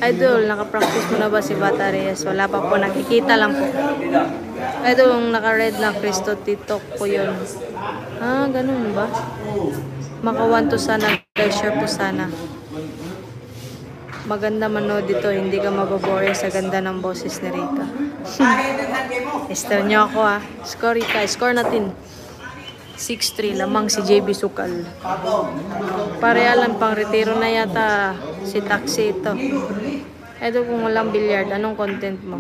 Speaker 1: Idol, nakapractice mo na ba si Bata Reyes? Wala pa po, nakikita lang po. Idol, yung naka-red na Cristo Titok po yun. Ah, ganun ba? Maka 1 to sana, guys, share po sana. Maganda manood dito, hindi ka mababore sa ganda ng boses ni Rica. Esther nyo ako ha. Score Rica, score natin. 6-3, lamang si JB Sukal. Parealan pang retiro na yata si Taxi ito. Eto kung walang billiard, anong content mo?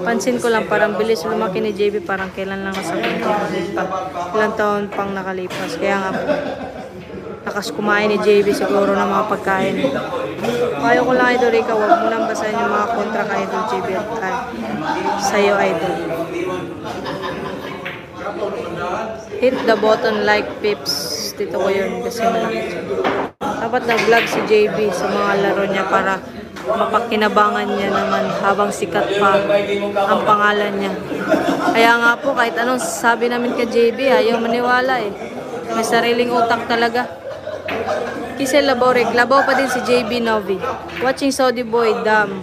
Speaker 1: Pansin ko lang, parang bilis lumaki ni JB, parang kailan lang nasa ilang taon pang nakalipas. Kaya nga po, lakas kumain ni JB siguro ng mga pagkain. Payo ko lang, Idol Rica, huwag mo nang basahin yung mga kontra ka Idol JB at sa'yo, Idol. Hit the button like pips. Dito ko yun kasi malaki. Dapat nag-vlog si JB sa mga laro niya para mapakinabangan niya naman habang sikat pa ang pangalan niya. Kaya nga po, kahit anong sabi namin kay JB, ayaw maniwala eh. May sariling utak talaga. Kisel Laborek, labaw pa din si JB Novi. Watching Saudi Boy, Dam.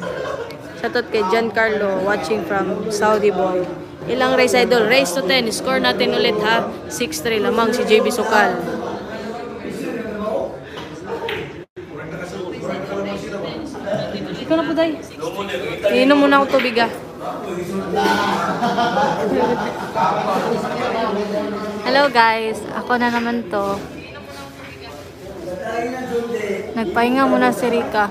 Speaker 1: Shoutout kay Giancarlo, watching from Saudi Boy. Ilang race, Idol? Race to 10. Score natin ulit ha. 6-3 lamang si JB Sukal. Ikaw na po, Day. Iinom muna ako tubig ah. Hello guys, ako na naman to. Nagpahinga muna si Rika.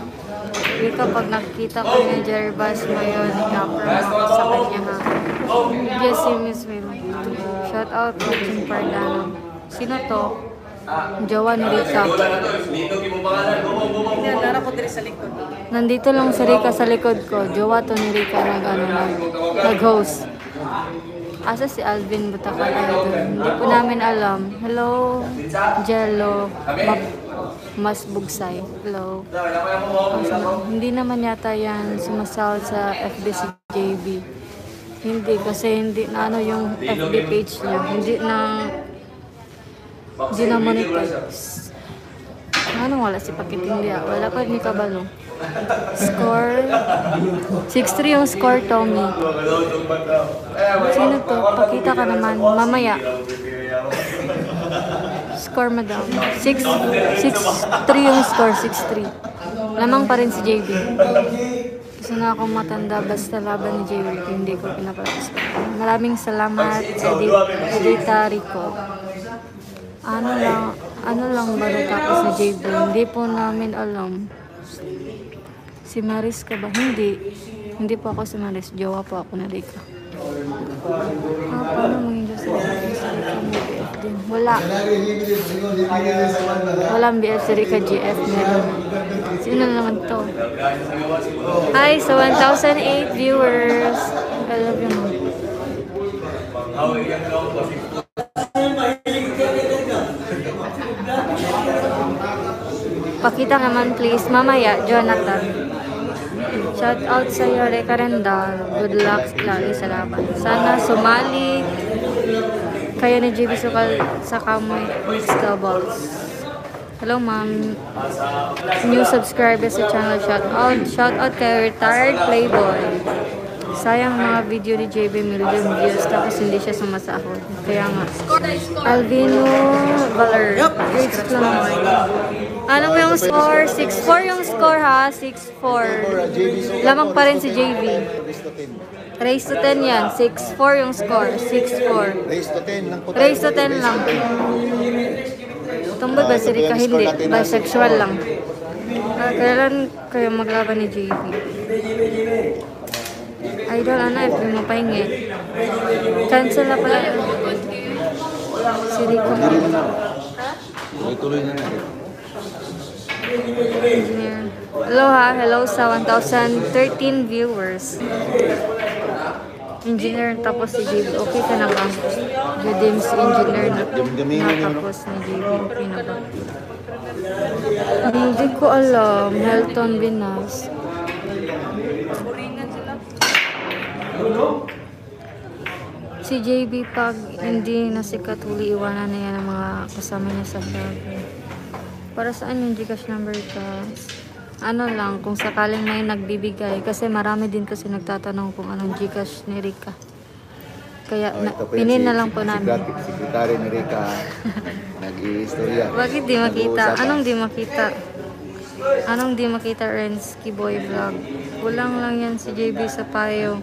Speaker 1: Rika, pag nakita ko ni Jerry Bass ngayon, i-upload ako sa kanya ha. Jesse Miss Memo. Shout out to Kim Pardano. Sino to? Jowa ni Rika.
Speaker 4: Nara ko diri sa likod.
Speaker 1: Nandito lang si Rika sa likod ko. Jowa to ni Rika nag-host. Asa si Alvin Butakan Idol? Hindi po namin alam. Hello, Jello. Mas Bugsay. Hello. Hindi naman yata yan sumasahod sa FB si JB. Hindi, kasi hindi na ano yung FB page niya. Hindi na monetize. Ano wala si Pakitindi? Wala pa ni Kabalo. Score 6-3 yung score, Tommy. Sino to? Pakita ka naman mamaya. Score, madam. 6-3 yung score. 6-3. Lamang pa rin si JB. Gusto na akong matanda basta laban ni JB. Hindi ko pinapalas. Maraming salamat, Edita Rico. Ano lang ba natapos ni JB? Hindi po namin alam. Si Maris ka ba? Hindi po ako si Maris. Jowa po ako na Rika. Paano maging Diyos sa Rika mo BF din? Wala. Walang BF sa Rika GF. Meron. Sino naman to? Hi, sa 1,008 viewers. I love you, mom. Pakita naman please. Mamaya, Jonathan. Shout out sa iyo, Reka Rendal. Good luck lagi sa laban. Sana sumali kayo ni JB Sukal sa Kamoy Mixed Doubles. Hello ma'am. New subscriber sa channel. Shout out kay Retired Playboy. Sayang mga video ni JB million views tapos hindi siya sumasahod. Kaya nga. Alvino Valer. Grades lang. Ano po yung score? 6-4 yung score ha. 6-4. Lamang pa rin si JB. Race to 10 yan. 6-4 yung score. 6-4. Race to 10 lang. Tumbod ba si Rika? Hindi. Bisexual lang. Kailan kayo maglaban ni JB? Idol, ano, if mo pahingi. Cancel na pala. Si Rika.
Speaker 2: Tuloy na na.
Speaker 1: Engineer. Hello ha. Hello sa 1,013 viewers. Engineer tapos si JB. Okay ka na ba? Judim si engineer na tapos ni JB. Okay na ba? Hindi ko alam. Helton Binas. Si JB pag hindi nasikat huli, iwanan na yan ang mga kasama niya sa vlog. Para saan yung Gcash number ka? Ano lang, kung sakaling may nagbibigay. Kasi marami din kasi nagtatanong kung anong Gcash ni Rika. Kaya pinin na lang po namin.
Speaker 2: Si sekretary ni Rika nag-i-istorya.
Speaker 1: Bakit di makita? Anong di makita? Anong di makita, Rensky Boy Vlog? Kulang lang yan si JB sa payo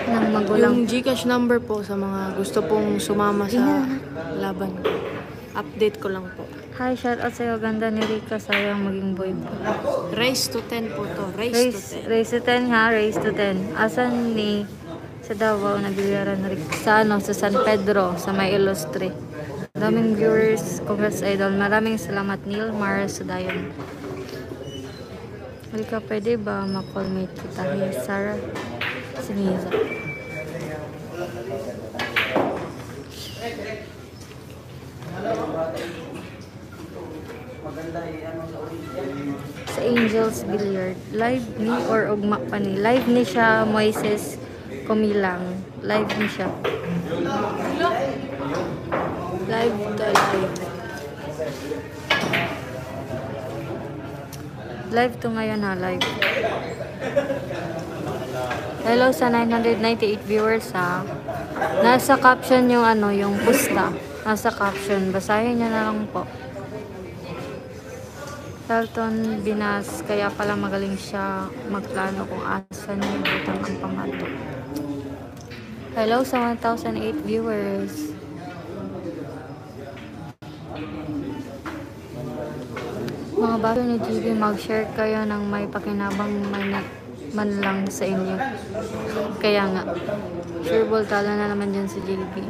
Speaker 1: ng magulang.
Speaker 6: Yung Gcash number po sa mga gusto pong sumama sa laban. Update ko lang po.
Speaker 1: Hi, shout out sa'yo. Ganda ni Rika. Sayang maging boy ko.
Speaker 6: Race to 10 po to. Race to 10.
Speaker 1: Race to 10 ha. Race to 10. Asan ni sa Davao nagbiliran na Rika? Sa ano? Sa San Pedro. Sa May Ilustre. Daming viewers. Congrats idol. Maraming salamat Neil Mars Sudayon. Rika, pwede ba ma-call mate kita? Hey, Sarah. Si Miza. Sa Angels Billiard. Live ni or ugma pa ni? Live ni siya, Moises Kumilang. Live ni siya. Live to live. Live to ngayon ha, live. Hello sa 998 viewers ha. Nasa caption yung ano, yung pusta. Nasa caption. Basahin niyo na lang po. Dalton Binas, kaya pala magaling siya magplano kung asan niya butang ang pamato. Hello sa 1,008 viewers. Mga bago ni JB, mag-share kayo ng may pakinabang man lang sa inyo. Kaya nga, sure ball talo na naman dyan si JB.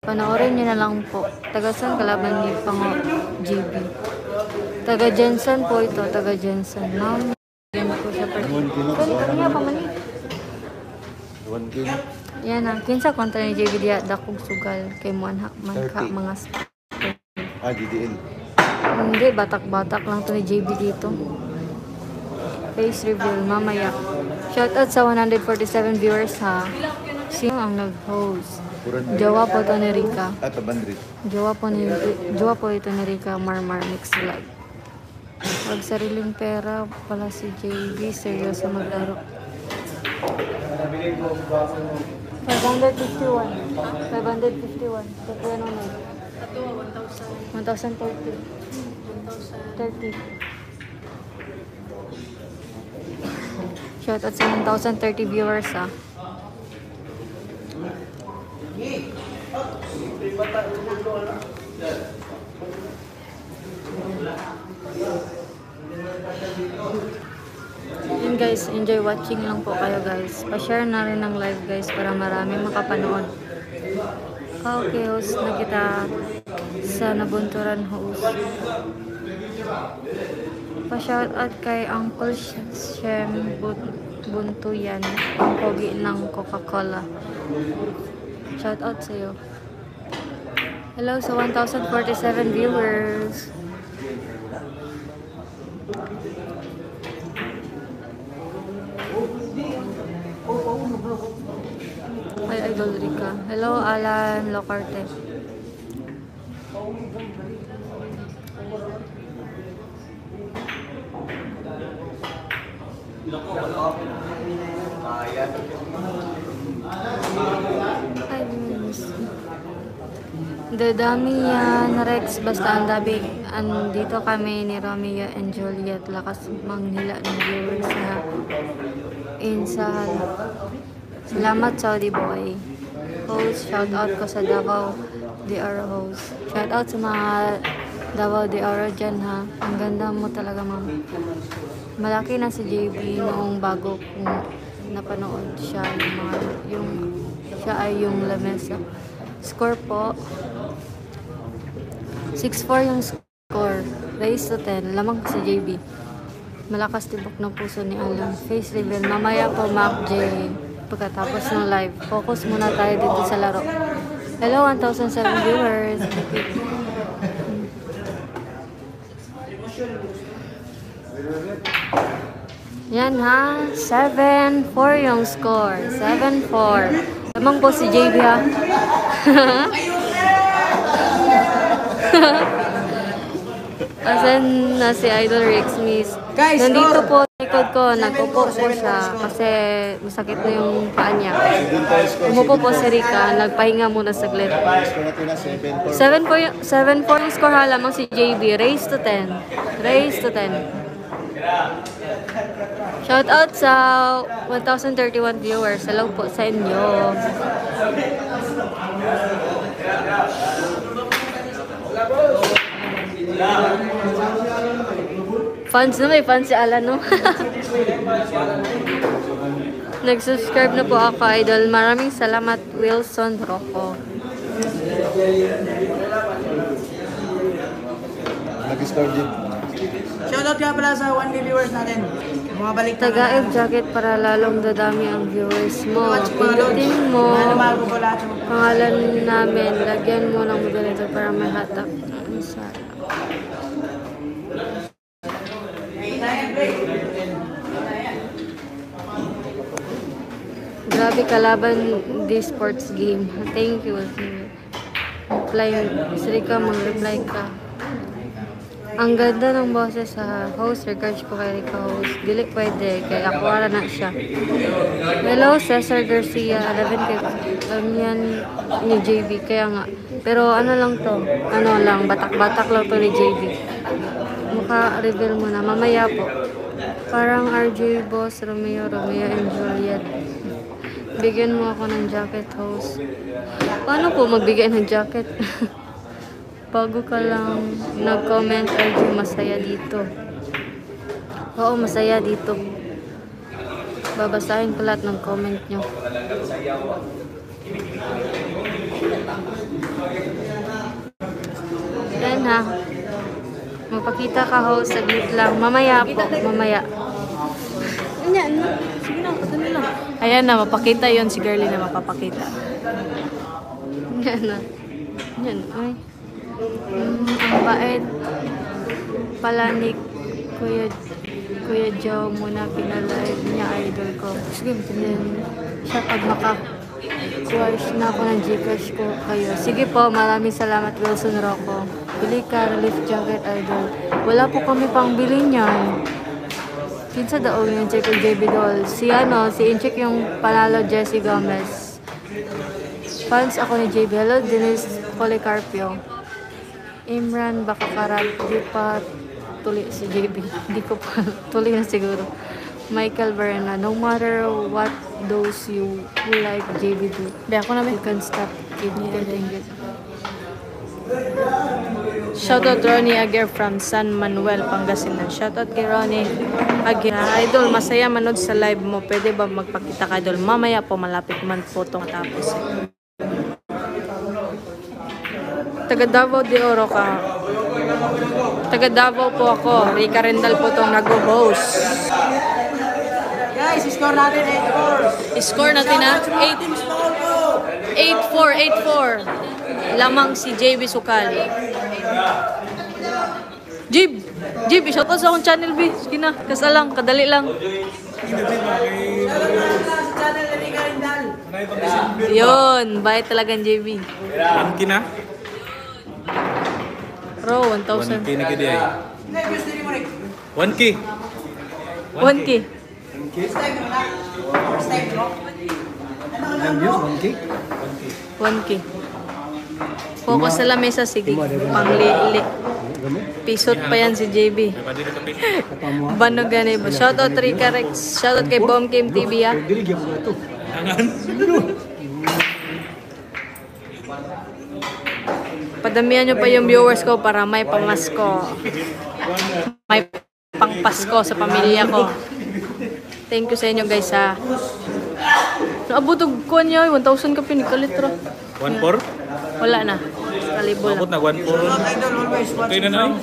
Speaker 1: Panoorin nyo na lang po. Tagasan kalaban ni Pango JB. Taga Jensen po ito, taga Jensen. Ma'am, yan po siya per. Kanya pa man
Speaker 2: 1 king.
Speaker 1: yan na, kinsa kontra ni JB diya, dakog sugal kay Manha, manka,
Speaker 2: 30.
Speaker 1: mga
Speaker 2: GDL.
Speaker 1: hindi, batak-batak lang to ni JB dito. Face reveal, mamaya. Shoutout sa 147 viewers ha. Sino ang nag-host? Jowa po to ni Rika.
Speaker 2: At 100.
Speaker 1: Jowa po ito ni Rika Marmar Mix Vlog. Wag sariling pera pala si JB, seryoso maglaro. 551. 551. Tapos ano na? 1,030. 30. Shoutout sa 1,030 viewers ha. Yun guys, enjoy watching lang po kayo guys. Pa-share na rin ng live guys para marami makapanood. Okay, host na kita sa Nabunturan host. Pa-shoutout kay Uncle Shem Buntuyan, ang pogi ng Coca-Cola. Shoutout sa'yo. Hello sa 1,047 viewers. Ay, Idol Rika. Hello, Alan Locarte. Ay, dadami yan, Rex. Basta ang dabi. Andito kami ni Romeo and Juliet. Lakas manghila ng viewers sa Insal. Salamat, Saudi Boy. Host, shout out ko sa Davao de Oro host. Shout out sa mga Davao de Oro dyan ha. Ang ganda mo talaga, ma'am. Malaki na si JB noong bago kung napanood siya siya ay yung lamesa. Score po 6-4 yung score. Race to 10. Lamang si JB. Malakas tibok ng puso ni Alan. Face reveal. Mamaya po, Mac J. Pagkatapos ng live. Focus muna tayo dito sa laro. Hello, 1,007 viewers. Yan ha. 7-4 yung score. 7-4. Lamang po si JB ha. Asan na si Idol Rex Miss?
Speaker 4: Guys,
Speaker 1: Nandito po sa likod ko, nag-upo po siya kasi masakit na yung paa niya. Umupo po si Rika, nagpahinga muna saglit.
Speaker 2: Score natin na 7-4.
Speaker 1: 7-4 yung score ha, lamang si JB. Race to 10. Race to 10. Shout out sa 1,031 viewers. Hello po sa inyo. Fans na, may fans si Alan, no? Nag-subscribe na po ako, Idol. Maraming salamat, Wilson Rocco.
Speaker 2: Nag-score din.
Speaker 4: Shoutout nga pala sa 1K viewers natin. Mga balik na
Speaker 1: Taga-F jacket para lalong dadami ang viewers mo. Pindutin mo
Speaker 4: Mahal ko lahat sa
Speaker 1: pangalan namin. Lagyan mo ng moderator para may hatak. Grabe kalaban this sports game. Thank you. Reply, Srika, mag-reply ka. Ang ganda ng boses sa host. Regards po kay Rika host. Dili pwede. Kaya akuara na siya. Hello, Cesar Garcia. 11 kay yan ni JB. Kaya nga. Pero ano lang to. Ano lang. Batak-batak lang to ni JB. Mukha-reveal mo na. Mamaya po. Parang RJ Boss, Romeo and Juliet. Bigyan mo ako ng jacket, host. Paano po magbigay ng jacket? bago ka lang nag-comment, RJ, masaya dito. Oo, masaya dito. Babasahin ko lahat ng comment nyo. Yan ha. Magpakita ka ho, saglit lang. Mamaya po, mamaya. Yan, sige na, patuloy lang.
Speaker 6: Ayan na, mapakita yon si girlie na mapapakita.
Speaker 1: Yan na. Yan, ay. Ang bait pala ni Kuya Joe muna pinalive niya, idol ko. Sige, then siya pag maka-swipe na ako ng Gcash ko kayo. Sige po, maraming salamat Wilson Rocco. Bili ka, relief jacket, idol. Wala po kami pang bili niyan. Kinsa daw yung check ng JB Doll. Si Incheck yung panalo Jessie Gomez. Fans ako ni JB. Hello, Dennis Policarpio. Imran Bakakarat. Di pa tuli si JB. Di ko pa tuli na siguro. Michael Verna. No matter what those you who like JB do.
Speaker 6: Be ako na,
Speaker 1: You can stop getting it.
Speaker 6: Shoutout Ronnie Aguirre from San Manuel, Pangasinan. Shoutout kay Ronnie Aguirre. Idol, masaya manood sa live mo. Pwede ba magpakita ka, idol? Mamaya po, malapit man po itong matapos. Taga Davao de Oro ka. Taga Davao po ako. Rica Rendal po itong nag-host.
Speaker 4: Guys, score natin 8-4.
Speaker 6: Score natin na 8-4. Lamang si JB Sukal. Jib, shoutout sa akong channel, B. Sige na, kasalang, kadali lang. Yun, bayad talagang JB.
Speaker 5: Ang kina?
Speaker 6: Bro,
Speaker 5: 1K
Speaker 6: 1,000.
Speaker 5: na gadi ay. 1K.
Speaker 6: 1K. 1K. Focus sa lamesa, sige. Panglili. Pisot pa yan si JB. Bano gani ba? Shoutout Rica Rex. Shoutout kay Bomb Kim TV, ha? Padamihan nyo pa yung viewers ko para may pamasko. May pangpasko sa pamilya ko. Thank you sa inyo, guys, ha? Naabot og kuan niya, 1,000 ka pinikalitro.
Speaker 5: 1-4?
Speaker 6: Wala na. Kalibo
Speaker 5: Abot
Speaker 6: lang.
Speaker 5: na 1-4. Okay na na eh.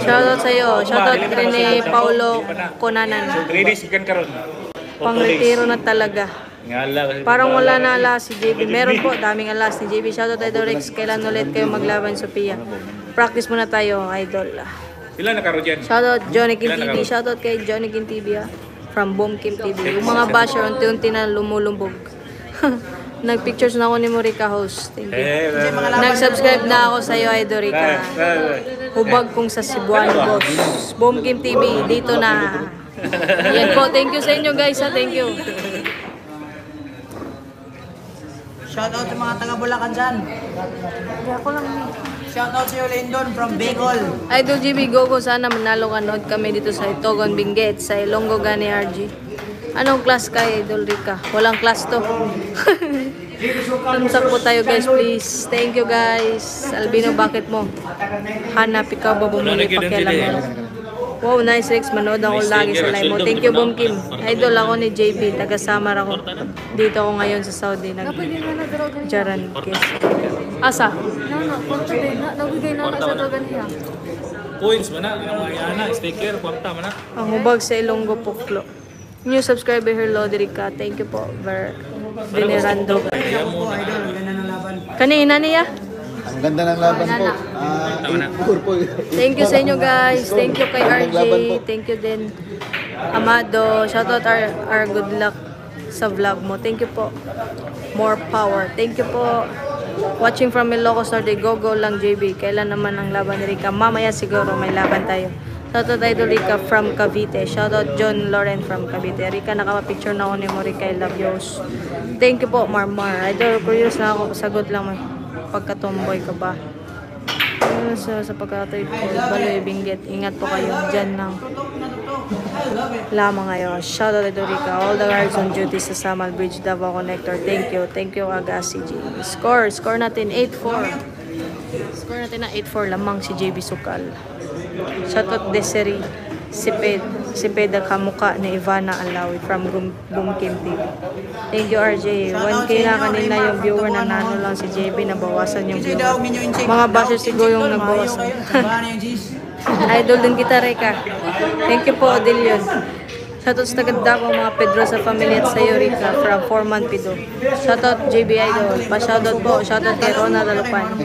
Speaker 6: Shoutout sa iyo. Shoutout rin ni Paulo Conanan.
Speaker 5: 3 days ikan karon.
Speaker 6: Pang-retiro na talaga.
Speaker 5: Ngala kasi.
Speaker 6: Parang wala na alas si JB. Meron po, daming alas ni JB. Shoutout Idol Rex. Kailan ulit kayo maglaban, Sophia? Practice muna tayo, Idol.
Speaker 5: Pila na karon diyan?
Speaker 6: Shoutout Johnny Kim TV. Shoutout kay Johnny Kim TV, ha? From Boom Kim TV. Yung mga basher, unti-unti na lumulumbog. Nag-pictures na ako ni Morika host. Thank you. Nag-subscribe na ako sa iyo, Idol Rica. Hubag kong sa Cebuano, boss. Boom Kim TV, dito na. Yan po, thank you sa inyo, guys, ha? Thank you.
Speaker 4: Shoutout sa mga taga Bulacan dyan.
Speaker 1: Ako lang eh.
Speaker 4: Shoutout sa iyo, Lindon, from Bicol.
Speaker 6: Idol GB Gogo, sana manalo ka nood kami dito sa Itogon Benguet, sa Ilonggo Gani RG. Anong class ka, Idol Rica? Walang class to. Thumbs po tayo, guys, please. Thank you, guys. Albino, bakit mo? Hanap ikaw ba bumili pakialam mo? Wow, nice Rex. Manood ako lagi sa live mo. Thank you, Boom Kim. Idol ako ni JB. Taga-Samar ako. Dito ako ngayon sa Saudi. Jaran. Asa?
Speaker 1: Kwarta din. Nabigay na sa dogan niya.
Speaker 5: Points man na. Ang mga ana, sticker, kwarta man na.
Speaker 6: Ang hubag sa Ilonggo Puklo. New subscriber here, Lodrica. Thank you po. Venerando. Kanina niya?
Speaker 2: Ang ganda ng laban po. 8-4 po.
Speaker 6: Thank you sa inyo, guys. Thank you kay RJ. Thank you din, Amado. Shoutout our good luck sa vlog mo. Thank you po. More power. Thank you po. Watching from Ilocos Norte. Go lang, JB. Kailan naman ang laban ni Rica? Mamaya siguro may laban tayo. Shoutout Idol Rica from Cavite. Shoutout John Loren from Cavite. Rica, nakapapicture na ako ni mo, Rica. I love you. Thank you po, Marmar. Idol, curious na ako. Sagot lang mo. Pagkatomboy ka ba? Sa pagkatoy po, Baloy Benguet. Ingat po kayo. Diyan lang. Lamang ngayon. Shoutout Idol Rica. All the guards on duty sa Samal Bridge Davao Connector. Thank you. Thank you, Agassi G. Score natin 8-4. Score natin na 8-4 lamang si JB Sukal. Shoutout Desiree Cepeda kamuka ni Ivana Alawi from Boomkim TV. Thank you RJ. 1K na kanina yung viewer na nano lang si JB, nabawasan yung
Speaker 4: Kasi
Speaker 6: viewer.
Speaker 4: daw, minyo insect.
Speaker 6: Mga bashers siguro yung nagbawasan.
Speaker 4: Sabahan yung cheese.
Speaker 6: Idol din kita, Reka. Thank you po, Odilion. Shoutout sa Tagadago, mga Pedro sa family at sa Eureka from Foreman Pido. Shoutout JB Idol. Pa-shoutout po. Shoutout kay Ronald Alupan.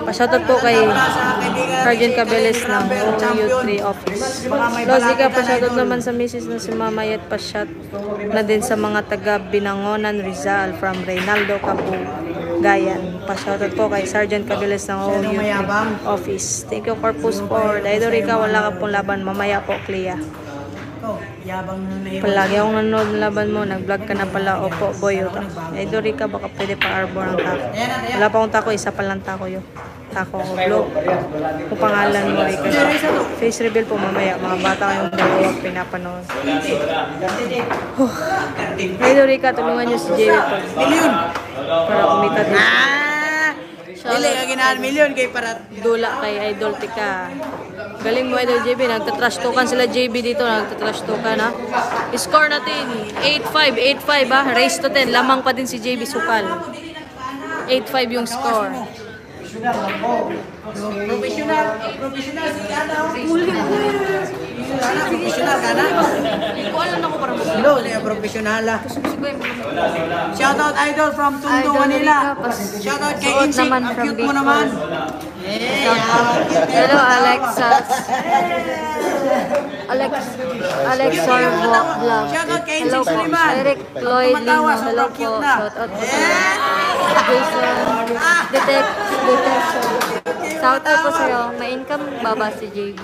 Speaker 6: Pa-shoutout po kay Sergeant Cabeles ng OU3 office. Lozika, pa-shoutout naman sa misis na si Mamayet. Pa-shout na din sa mga taga Binangonan Rizal from Reynaldo Cabugayan. Pa-shoutout po kay Sergeant Cabeles ng OU3 office. Thank you, Corpus Ford. Idol Rika, wala ka pong laban. Mamaya po, Clea.
Speaker 4: Oh, yabang na naiwan.
Speaker 6: Palagi akong nanonood ng laban mo, nag-vlog ka na pala, opo, boyo. Ay, Dori ka, baka pwede pa arbor ang tako. Wala pa akong tako, isa pa lang tako yun. Tako ko, vlog. Kung pangalan mo, Rika. Face reveal po mamaya, mga bata kayong dalawa pinapanood. Ay, Dori ka, tulungan niyo si JB po.
Speaker 4: Milyon!
Speaker 6: Para kumita dito.
Speaker 4: Dili, ang ginahan milyon kay para...
Speaker 6: Dula kay Idol Tika. Galing mo, Idol JB. Nagtatrash talkan sila JB dito. Nagtatrash talkan, ha. Score natin. 8-5. 8-5, ha. Race to 10. Lamang pa din si JB Sukal. 8-5 yung score.
Speaker 4: Professional si Kana. Professional Kana.
Speaker 6: Hindi ko alam ako parang
Speaker 4: Hello, professional ah. Shoutout Idol from Tondo,
Speaker 1: Idol
Speaker 4: Manila.
Speaker 1: Rika,
Speaker 4: Shoutout kay
Speaker 1: suot
Speaker 4: Insik,
Speaker 1: naman
Speaker 4: ang
Speaker 1: from
Speaker 4: cute mo
Speaker 1: Bicol.
Speaker 4: naman.
Speaker 1: Hello, Alexas. Alex Sorbo Vlog.
Speaker 4: Shoutout kay
Speaker 1: Hello
Speaker 4: Insik
Speaker 1: po.
Speaker 4: Suliman.
Speaker 1: Eric Lloyd
Speaker 4: Tumatawa,
Speaker 1: Lino. Hello
Speaker 4: sobrang
Speaker 1: po.
Speaker 4: cute na.
Speaker 1: Shout out po. Jason Detection. Shout out po sa'yo. May income baba si JB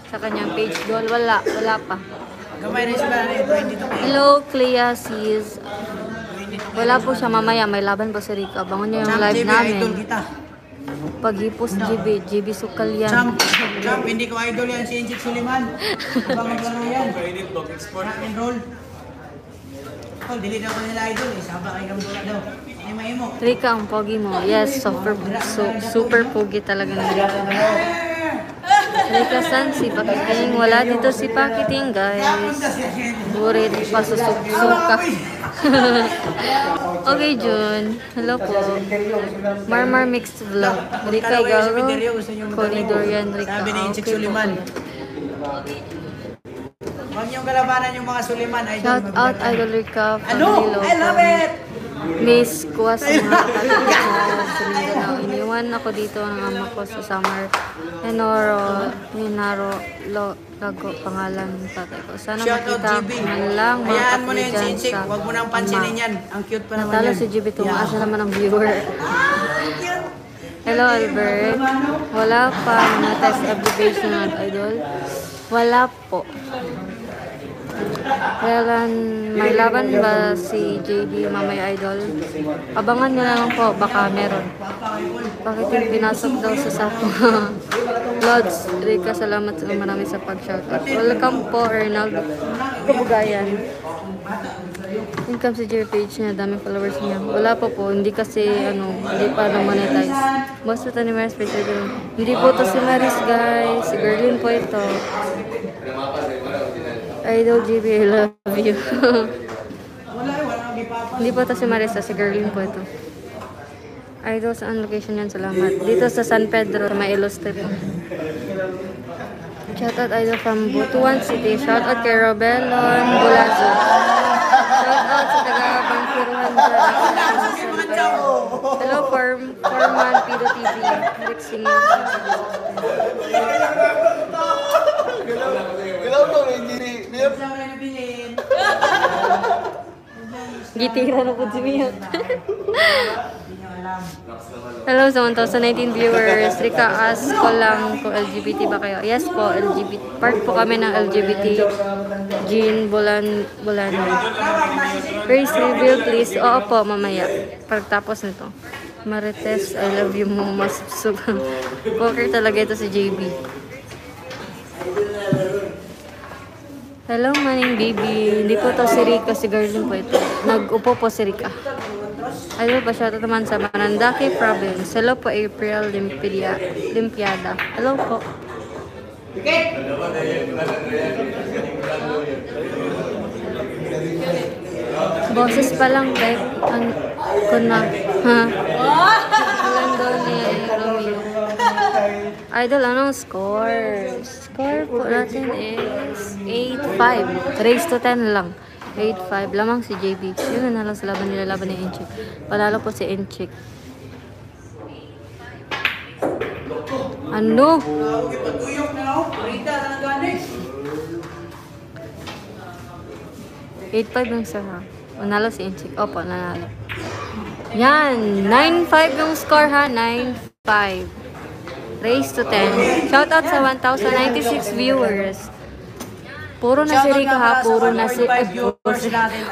Speaker 1: sa kanyang page doon. Wala pa.
Speaker 4: Gamay rin sila na 22.
Speaker 1: Hello, Clea Seas. Wala po siya mamaya. May laban po si Rika. Bangon niyo yung live
Speaker 4: Champ, idol
Speaker 1: namin.
Speaker 4: kita.
Speaker 1: Paghipos JB Sukal yan.
Speaker 4: Champ, hindi ko idol yan si Insik Suliman. Abang maglaro yan. Rock and roll. Oh, dili daw ko nila idol. Saba kay Gambola daw. Ay, mahimo.
Speaker 1: Rika, ang pogi mo. Yes, super pogi talaga ng Rika. Rika San, si Pakiting. Wala dito si Pakiting, guys. Burit, pasusok-suka. Okay, Jun. Hello po. Marmar Mixed Vlog. Rika Garo. Connie Dorian, Rika.
Speaker 4: Sabi ni Insik
Speaker 1: Okay po.
Speaker 4: Suliman. Huwag niyong galabanan yung mga Suliman, idol.
Speaker 1: Shout out Idol Rika.
Speaker 4: Ano? I love it!
Speaker 1: Miss kuha sa mga kapatid ko sa Mindanao. Iniwan ako dito ng ama ko sa summer. Minaro Lago, pangalan ng tatay ko. Sana
Speaker 4: Shout out
Speaker 1: makita
Speaker 4: GB.
Speaker 1: man lang mga
Speaker 4: Hayaan mo na yun si
Speaker 1: kapatid
Speaker 4: Insik.
Speaker 1: sa
Speaker 4: Huwag mo nang pansinin yan. Ang cute pa naman
Speaker 1: Natalo
Speaker 4: yan.
Speaker 1: si GB, tumaas na naman ang viewer. Hello Albert. Wala pa na test application at idol. Wala po. May laban ba si JB mamaya idol? Abangan nyo na lang po, baka meron. Bakit yung pinasok daw sa sako? Lods, Rika, salamat sa marami sa pag-shoutout. Welcome po, Arnold Kabugayan. Income sa JB page niya, daming followers niya. Wala pa po, hindi kasi, hindi pa na-monetize. Most of the ni Maris, hindi po to si Maris, guys. Si Gerlin po ito. Idol GB, I love you. Hindi po ito si Marisa, si Gerlin po ito. Idol, saan location yan? Salamat. Dito sa San Pedro, sa may Ilustre po. Shoutout Idol from Butuan City. Shoutout kay Robelon Bulazo. Shoutout sa taga-Bangkiruhan dyan. Hello, Foreman Pido TV. Rick singing. Gitira na po si Mia. Hello sa 1,019 viewers. Rika, ask ko lang kung LGBT ba kayo. Yes po, LGBT. Part po kami ng LGBT. Jean Bolano. Grace reveal please. Oo po, mamaya. Pagtapos nito. Marites, I love you mo. Mas poker talaga ito si JB. Hello, Maning Baby. Hindi po to si Rika, si Garlin po ito. Nag-upo po si Rika. Idol pa shoutout naman sa Manandaki Province. Hello po April Limpiada. Hello po. Boses pa lang kahit kuna. Ha? Ilan daw ni Romeo. Idol, anong score? Score po natin is 8-5. Race to 10 lang. 8-5. Lamang si JB. Yun na lang sa laban nila. Laban ni Inchik. Panalo po si Inchik. Ano? 8-5 yung score ha. Nanalo si Inchik. Opo, nanalo. Yan. 9-5 yung score ha. 9-5. Race to 10. Shoutout sa 1,096 viewers. Puro na si Rico ha. Puro na si...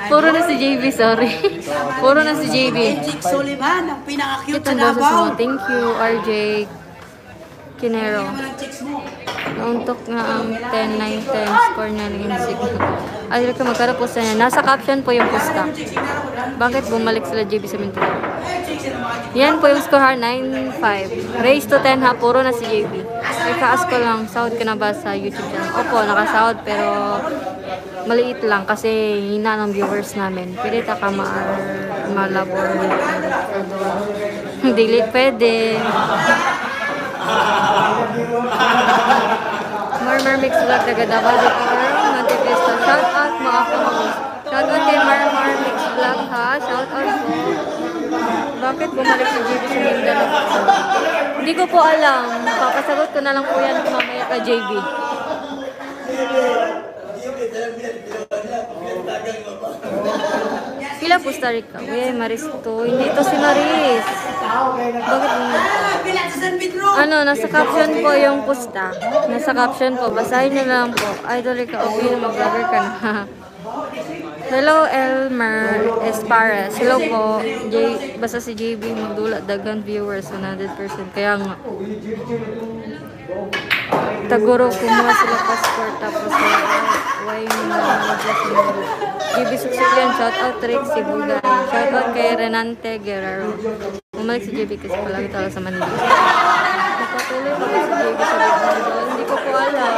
Speaker 1: Puro na si JB, sorry. Puro na si JB.
Speaker 4: Enchik Suliman, ang pinaka-cute
Speaker 1: Ito
Speaker 4: sa
Speaker 1: ang boses
Speaker 4: Davao.
Speaker 1: mo. Thank you, RJ Kinero.
Speaker 4: Naman ang chicks mo.
Speaker 1: Nauntok nga ang 10-9-10 score niya ng Insig. Ay, Rico, magkano po sa niya? Nasa caption po yung posta. Bakit bumalik sila JB sa Mindanao? Yan po yung score ha, 9-5. Race to 10 ha, puro na si JB. May kaas ko lang, sahod ka na ba sa YouTube channel? Opo, nakasahod pero maliit lang kasi hina ng viewers namin. Pwede ta ka malabor. Delete pwede. Marmar Mix Vlog, taga Davao de Oro, Monte Vista. Shout out mga kamagos. Shout out kay Marmar Mix Vlog ha. Shout out po. Bakit bumalik si JB sa Mindanao? Hindi ko po alam. Papasagot ko na lang po yan mamaya ka JB. Pila po Costa Rica? Uy, Maris to. Hindi to si Maris. Bakit ano, nasa caption po yung pusta. Nasa caption po. Basahin nyo lang po. Idol Rica, okay na mag-vlogger ka na. Hello, Elmer Espares. Hello po. Basta si JB magdula. Dagan viewers, 100%. Kaya nga. Taguro, kumuha sila passport. Tapos, why yung nalaglas mo. JB suksok yan. Shout out Rick Sibugay. Shout out kay Renante Guerrero. Bumalik si JB kasi palagi talaga sa Manila. Napatuloy pa si JB sa Bigmando. Hindi ko po alam.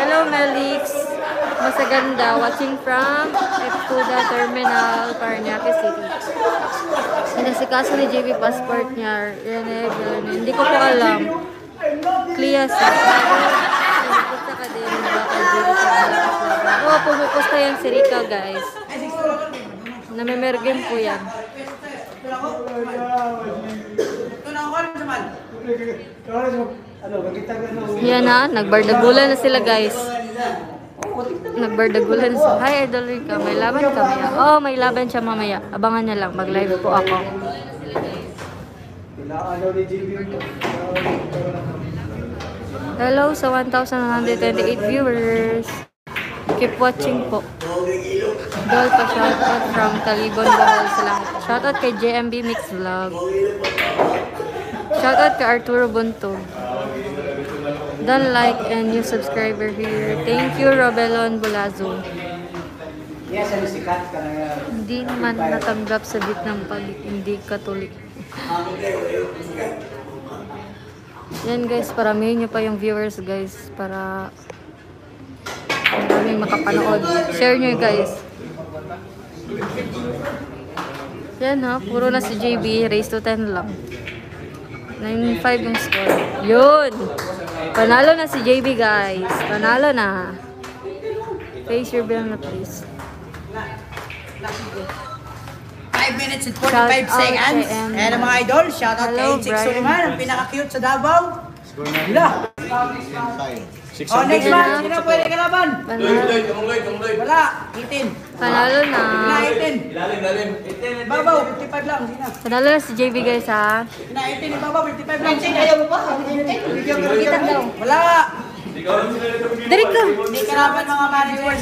Speaker 1: Hello, Melix. Masaganda, watching from Eptuda Terminal, Paranaque City. Sinasikaso ni JB passport niya. Hindi ko po alam. Clear sa pupusta ka din. Oo, pumupusta yan si Rica, guys. Namimergen po yan. Yan na, nagbardagulan na sila, guys. Nagbardagulan sa hi Idol Rica, may laban ka maya. Oh, may laban siya mamaya. Abangan niya lang, mag-live po ako. Hello sa 1,128 viewers. Keep watching po. Dol pa shoutout from Talibon, Bohol. Salamat. Shoutout kay JMB Mix Vlog. Shoutout kay Arturo Buntog. Don't like and new subscriber here. Thank you, Robelon Bulazo. Hindi naman natanggap sa bit ng hindi Katolik. Yan guys, paramihin nyo pa yung viewers guys para maraming makapanood. Share nyo guys. Yan ha, puro na si JB. Race to 10 lang. 9-5 yung score. Yun! Panalo na si JB guys. Panalo na. Face your bill na please.
Speaker 4: 5 minutes and 45 seconds. Ayan ang mga idol. Shoutout kay Enchik Suliman, ang pinaka-cute sa Davao. Wala. Oh, next match. Sino pwede kalaban? Wala. 18.
Speaker 1: Panalo na.
Speaker 4: Wala, 18. Babaw, 55 lang. Sino?
Speaker 1: Panalo na si JB guys ha.
Speaker 4: Na 18, babaw, 55 lang. Ayaw mo pa? Kita daw. Wala.
Speaker 1: Dari ka.
Speaker 4: Hindi kalaban mga managers.